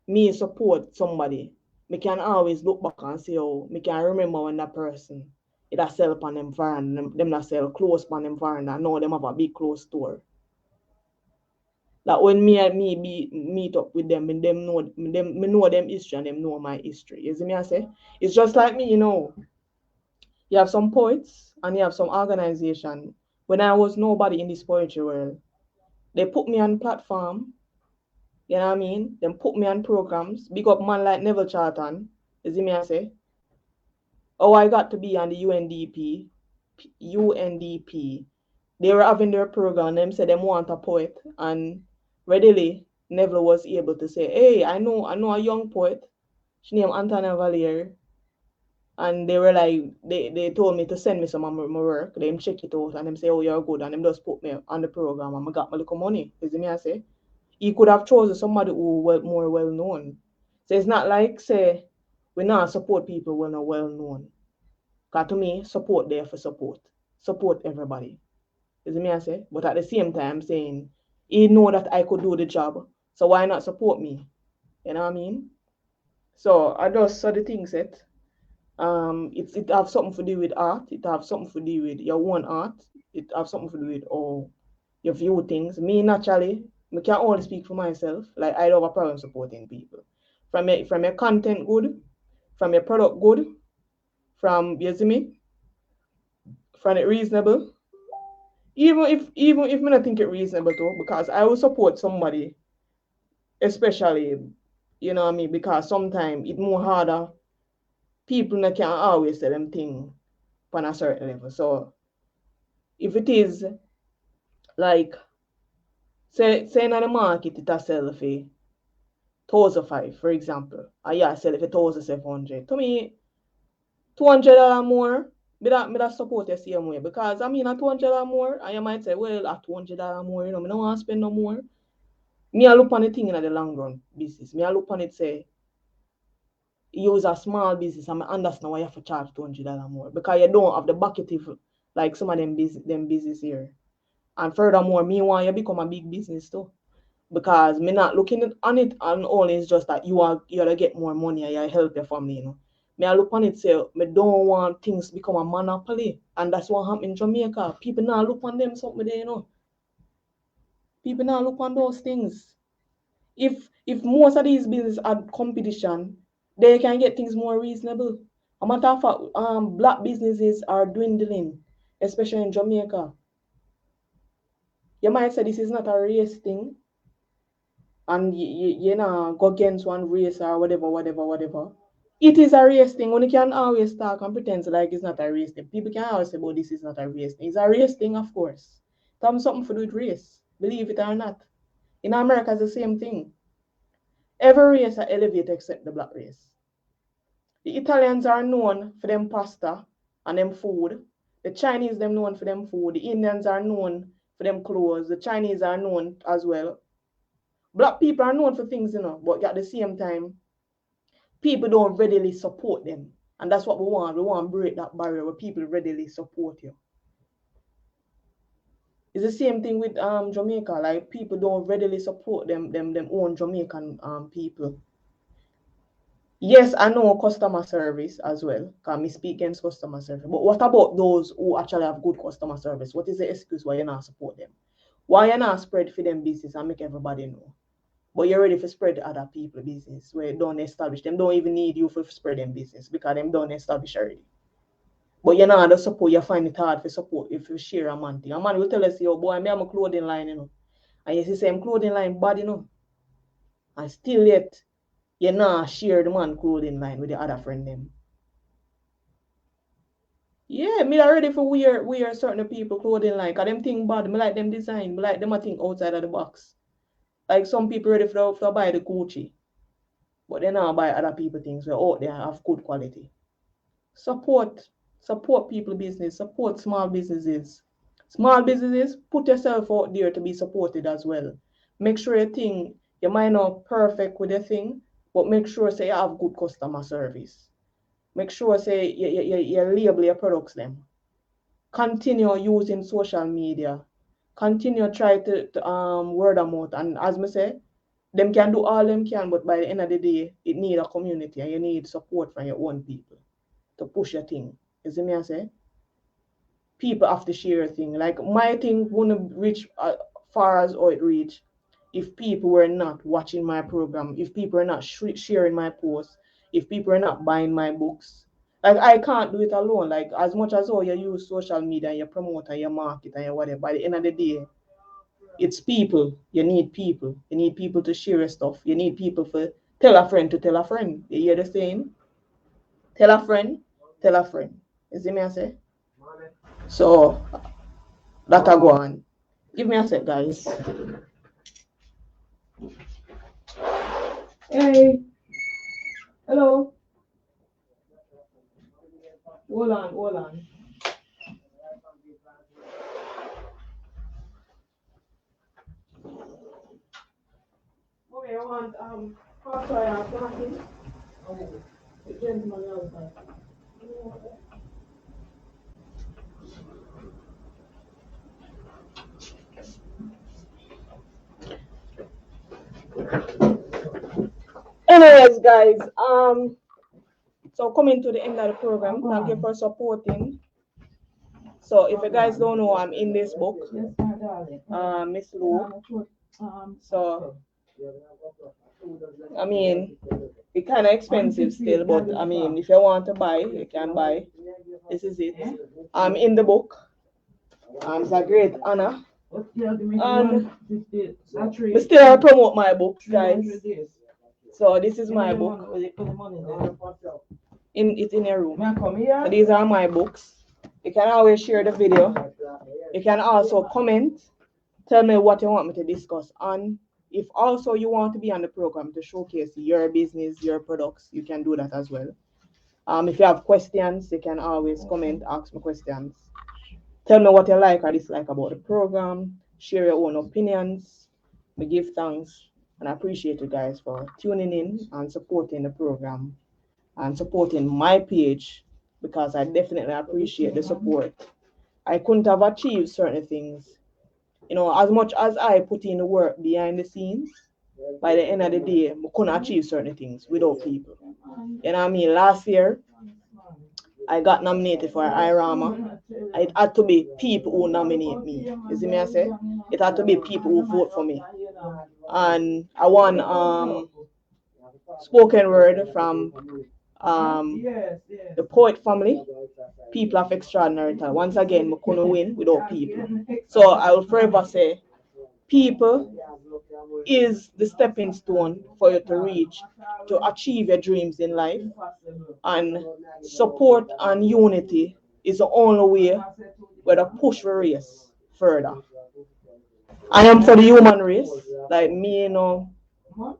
me support somebody. Me can always look back and say, oh, me can remember when that person it a sell upon them veranda, them that sell clothes upon them veranda, now them have a big clothes store. That when me and me meet up with them, and them know them history and them know my history. You see me I say? It's just like me, you have some poets and you have some organization. When I was nobody in this poetry world, they put me on platform You know what I mean? Them put me on programs. Big up man like Neville Charlton. You see me I say? Oh, I got to be on the UNDP. UNDP. They were having their program and them said them want a poet. And readily Neville was able to say, hey, I know a young poet. She named Antonia Valier. And they were like, they told me to send me some of my work. Them check it out and them say, oh, you're good. And them just put me on the program and I got my little money. You see me I say? He could have chosen somebody who was more well known. So it's not like say we not support people who are not well known. Because to me, support there for support. Support everybody. Is me I say? But at the same time saying he know that I could do the job. So why not support me? You know what I mean? So I just saw the thing set. It have something to do with art, it have something to do with your own art, it have something to do with all you view things. Me naturally, I can only speak for myself. Like I don't have a problem supporting people. From your content good, from your product good, from you see me, from it reasonable. Even if I don't think it reasonable too, because I will support somebody, especially, you know what I mean, because sometimes it's more harder. People not can always say them thing on a certain level. So if it is like say in the market it a sell for 1,005, for example. And yeah, sell it for 1,700. To me, $200 more, me that support the same way. Because I mean at $200 more, and you might say, well, at $200 more, I don't want to spend no more. Me I look on the thing in the long run business. Me I look on it say use a small business and I understand why you have to charge $200 more. Because you don't have the bucket like some of them business here. And furthermore, me want you become a big business too. Because me not looking on it and only it's just that you gotta get more money and you help your family. Me I look on it say me don't want things become a monopoly. And that's what happened in Jamaica. People now look on them something there. People now look on those things. If most of these businesses had competition, they can get things more reasonable. A matter of fact, black businesses are dwindling, especially in Jamaica. You might say this is not a race thing, and you know go against one race or whatever. It is a race thing. When you can always talk and pretend like it's not a race thing. People can always say, "But this is not a race thing." It's a race thing, of course. Tell something to do with race. Believe it or not. In America, it's the same thing. Every race are elevated except the black race. The Italians are known for them pasta and them food. The Chinese them known for them food. The Indians are known for them clothes. The Chinese are known as well. Black people are known for things, but at the same time, people don't readily support them. And that's what we want. We want to break that barrier where people readily support you. It's the same thing with Jamaica. Like people don't readily support them own Jamaican people. Yes, I know customer service as well. Can me speak against customer service. But what about those who actually have good customer service? What is the excuse why you not support them? Why you not spread for them business and make everybody know? But you're ready to spread other people business where don't establish. Them don't even need you for spread them business because them don't establish already. But you know the support, you find it hard for support if you share a man thing. A man will tell us, yo, boy, me have a clothing line. And you see same clothing line bad. And still yet, you not share the man clothing line with the other friend them. Yeah, me already for wear certain people clothing line. Cause them thing bad. Me like them design. Me like them a think outside of the box. Like some people ready for buy the Gucci. But they now buy other people things where out there have good quality. Support people business, support small businesses. Small businesses, put yourself out there to be supported as well. Make sure you think you might not perfect with your thing, but make sure say you have good customer service. Make sure say you label your products them. Continue using social media. Continue try to word of mouth. And as me say, them can do all them can, but by the end of the day, it need a community and you need support from your own people to push your thing. You see me I say? People have to share a thing. Like my thing wouldn't reach far as how it reach if people were not watching my program, if people are not sharing my posts, if people are not buying my books. Like I can't do it alone. Like as much as you use social media and you promote and you market and you whatever, by the end of the day, It's people. You need people. You need people to share your stuff. You need people for tell a friend to tell a friend. You hear the saying? Tell a friend, tell a friend. You see me I say? So that I go on. Give me a sec, guys. Hey. Hello. Hold on, hold on. Okay, I want after I am talking. The gentleman outside. Anyways, guys, so coming to the end of the program, thank you for supporting. So if you guys don't know, I'm in this book, Miss Lou. So I mean, it's kind of expensive still, but I mean, if you want to buy, you can buy. This is it. I'm in the book. It's a great honor. And we still promote my books, guys. So this is my book. It's in a room. So these are my books. You can always share the video. You can also comment. Tell me what you want me to discuss on. If also you want to be on the program to showcase your business, your products, you can do that as well. If you have questions, you can always comment, ask me questions. Tell me what you like or dislike about the program. Share your own opinions. We give thanks and I appreciate you guys for tuning in and supporting the program and supporting my page because I definitely appreciate the support. I couldn't have achieved certain things. As much as I put in the work behind the scenes, by the end of the day, we couldn't achieve certain things without people. You know what I mean? Last year, I got nominated for IRAMA. It had to be people who nominate me. You see me I say? It had to be people who vote for me. And I won spoken word from the poet family, people of extraordinary talent. Once again, we couldn't win without people. So I will forever say, people is the stepping stone for you to reach, to achieve your dreams in life. And support and unity is the only way where to push the race further. I am for the human race, like me,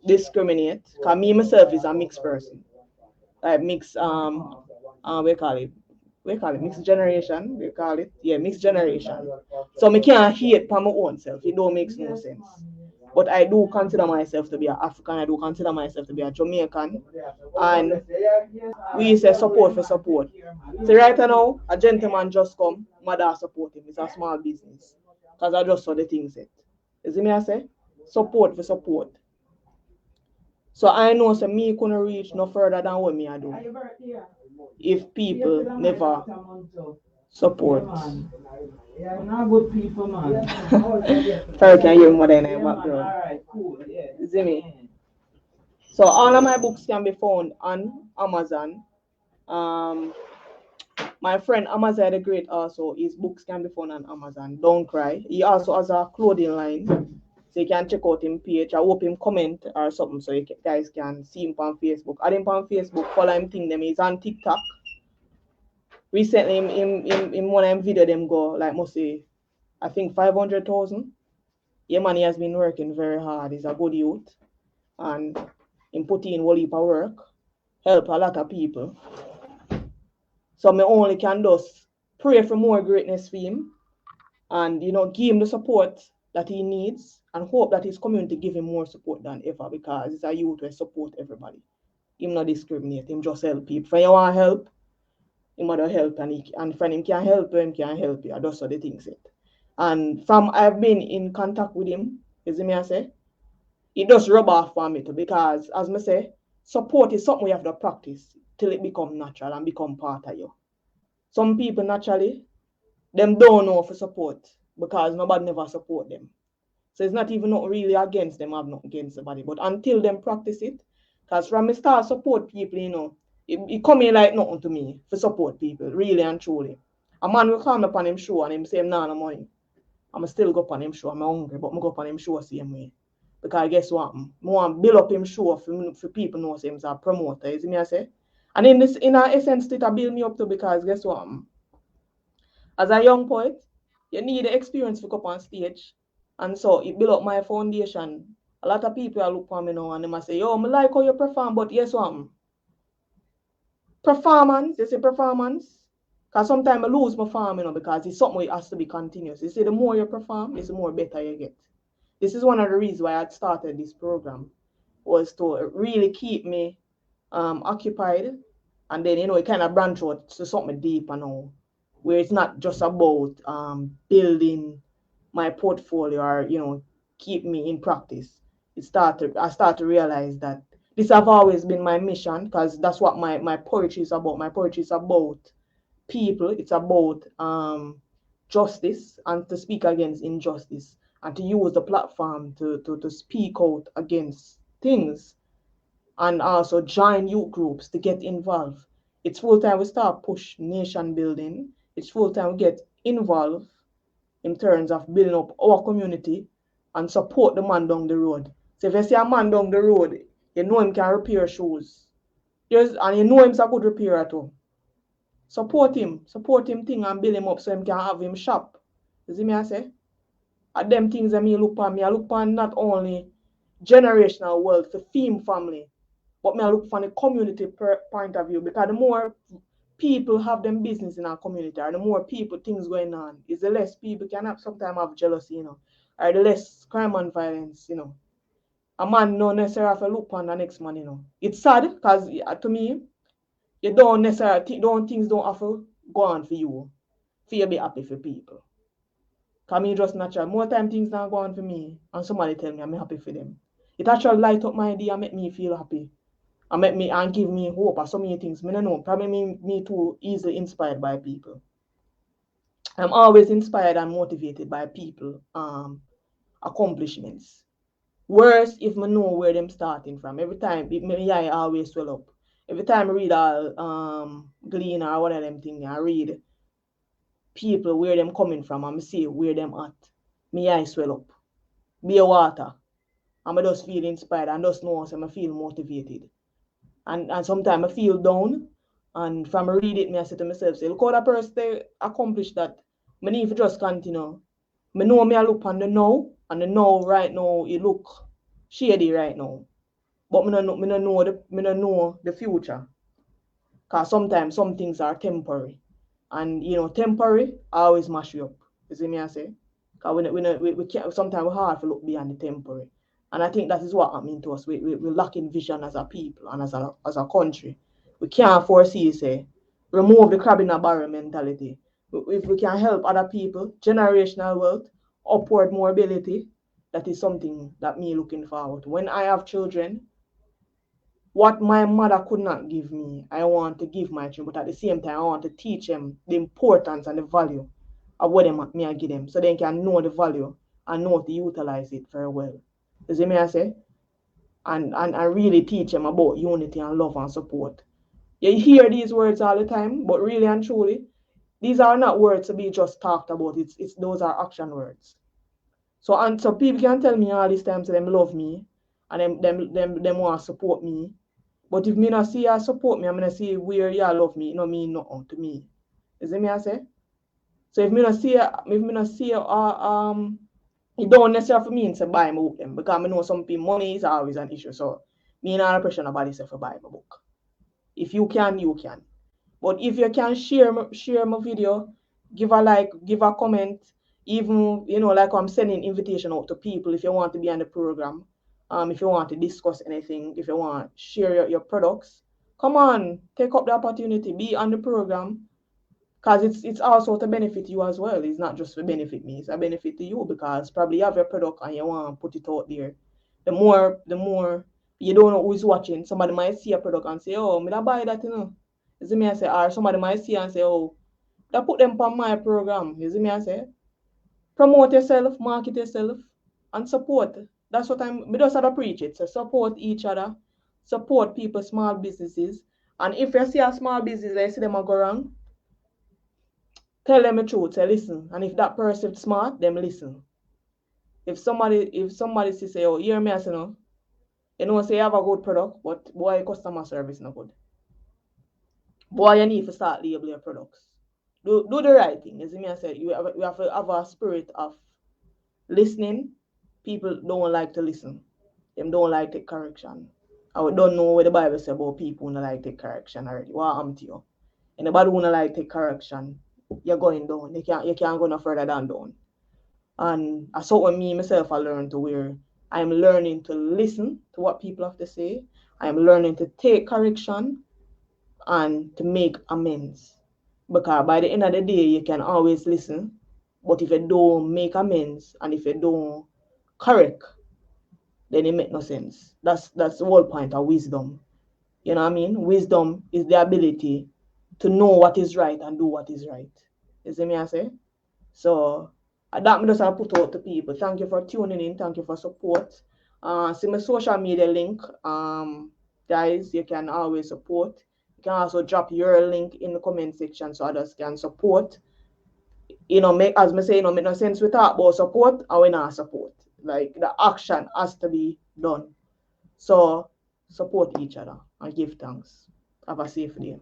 discriminate. Cause me myself is a mixed person. Like mixed we call it mixed generation. We call it mixed generation. So me can't hate for my own self. It don't make no sense. But I do consider myself to be an African. I do consider myself to be a Jamaican. And we say support for support. So right now, a gentleman just come, mother support him. It's a small business. Because I just saw the things set. You see me I say? Support for support. So I know so me couldn't reach no further than what me I do. If people never support. Yeah, not good people, man. Sorry, can you hear more than I background? Alright, cool, yeah. You see me? So all of my books can be found on Amazon. My friend Amazon the Great also, his books can be found on Amazon. Don't cry. He also has a clothing line. So you can check out him page. I hope him comment or something so you guys can see him on Facebook. Add him on Facebook, follow him thing them. He's on TikTok. Recently in one of them video them go like must say I think 500,000. Yeah man, he has been working very hard. He's a good youth. And he put in a whole heap of work. Help a lot of people. So me only can just pray for more greatness for him and give him the support that he needs and hope that his community give him more support than ever because it's a youth who support everybody. Him not discriminate, him just help people. If you want help, him other help and friend him can help you, him can help you. That's what the things it. And from I've been in contact with him, you see me I say, it does rub off for me too because as me say, support is something we have to practice till it become natural and become part of you. Some people naturally, them don't know for support because nobody never support them. So it's not even not really against them, I'm not against somebody. But until them practice it, because from me start support people, it come in like nothing to me for support people, really and truly. A man will come up on him show and him say him nah no money. I'm still go up on him show. I'm hungry, but I go up on him show same way. Because guess what? I want to build up him show for people know him as a promoter. You see me I say? And in a essence, it build me up too because guess what? As a young poet, you need the experience to go up on stage. And so it build up my foundation. A lot of people are look for me now and they must say, yo, I like how you perform, but guess what? Performance, you see performance. Because sometimes I lose my farm, because it's something that has to be continuous. You see, the more you perform, it's the more better you get. This is one of the reasons why I started this program, was to really keep me occupied. And then, it kind of branch out to something deeper now, where it's not just about building my portfolio or, keep me in practice. I start to realize that this have always been my mission because that's what my poetry is about. My poetry is about people. It's about justice and to speak against injustice and to use the platform to speak out against things and also join youth groups to get involved. It's full time we start push nation building. It's full time we get involved in terms of building up our community and support the man down the road. So if you see a man down the road, you know him can repair shoes. Yes, and you know him's a good repairer too. Support him thing and build him up so him can have him shop. You see me I say? At them things that I look on not only generational wealth for theme family, but I look from the community point of view because the more people have them business in our community, or the more people things going on, is the less people can have sometimes have jealousy, or the less crime and violence. A man no necessarily have to look on the next man. It's sad because to me, you don't necessarily things don't have to go on for you be happy for people. Cause me just natural. More time things not go on for me and somebody tell me I'm happy for them. It actually light up my day and make me feel happy. And make me and give me hope or so many things. I don't know. Probably me too easily inspired by people. I'm always inspired and motivated by people accomplishments. Worse if I know where them starting from. Every time my eye always swell up. Every time I read Glean or one of them things, I read people where them coming from and I see where them at. My eye swell up. Be a water. And I just feel inspired and just know so I feel motivated. And sometimes I feel down. And from read it, I say to myself, say, look how that person they accomplished that. I need to just continue. I know I look on the now, and the now right now it look shady right now. But I don't know the future. Because sometimes some things are temporary. And temporary always mash you up. You see me I say? Because we can't sometimes it's hard to look beyond the temporary. And I think that is what happening to us. We're lacking vision as a people and as a country. We can't foresee, say, remove the crab in a barrel mentality. If we can help other people, generational wealth, upward mobility, that is something that me looking forward to. When I have children, what my mother could not give me, I want to give my children, but at the same time, I want to teach them the importance and the value of what I give them, so they can know the value and know to utilize it very well. You see me I say? And I really teach them about unity and love and support. You hear these words all the time, but really and truly, these are not words to be just talked about. It's those are action words. So people can tell me all this time, so them love me and them want to support me. But if me not see you support me, I'm gonna see where you love me, mean nothing to me. You see me I say? So if me not see it don't necessarily mean to buy my book them because I know some people money is always an issue. So me not pressure nobody say for buy my book. If you can, you can. But if you can share my video, give a like, give a comment, even like I'm sending invitation out to people if you want to be on the program, if you want to discuss anything, if you want to share your products, come on, take up the opportunity, be on the program, because it's also to benefit you as well. It's not just to benefit me, it's a benefit to you because probably you have your product and you want to put it out there. The more you don't know who's watching, somebody might see a product and say, oh, me da buy that. You see me I say, or somebody might see and say, oh, that put them on my program. You see me I say? Promote yourself, market yourself, and support. That's what we just have to preach it. So support each other, support people, small businesses. And if you see a small business, you see them go wrong, tell them the truth, say listen. And if that person smart, them listen. If somebody say, oh, hear me, I say no. You know, say you have a good product, but boy, customer service no good. Boy, you need to start label your products. Do the right thing. As me I said, you have to have a spirit of listening. People don't like to listen. Them don't like take correction. I don't know what the Bible says about people who don't like take correction already. What happened to you? Anybody who don't like take correction, you're going down. You can't go no further than down. And I saw when me myself I learned to where I'm learning to listen to what people have to say. I'm learning to take correction and to make amends. Because by the end of the day, you can always listen. But if you don't make amends and if you don't correct, then it make no sense. That's the whole point of wisdom. You know what I mean? Wisdom is the ability to know what is right and do what is right. You see me I say? So that me just put out to people. Thank you for tuning in. Thank you for support. See my social media link. Guys, you can always support. You can also drop your link in the comment section so others can support. As me say, make no sense we talk about support and we not support. Like the action has to be done. So support each other and give thanks. Have a safe day.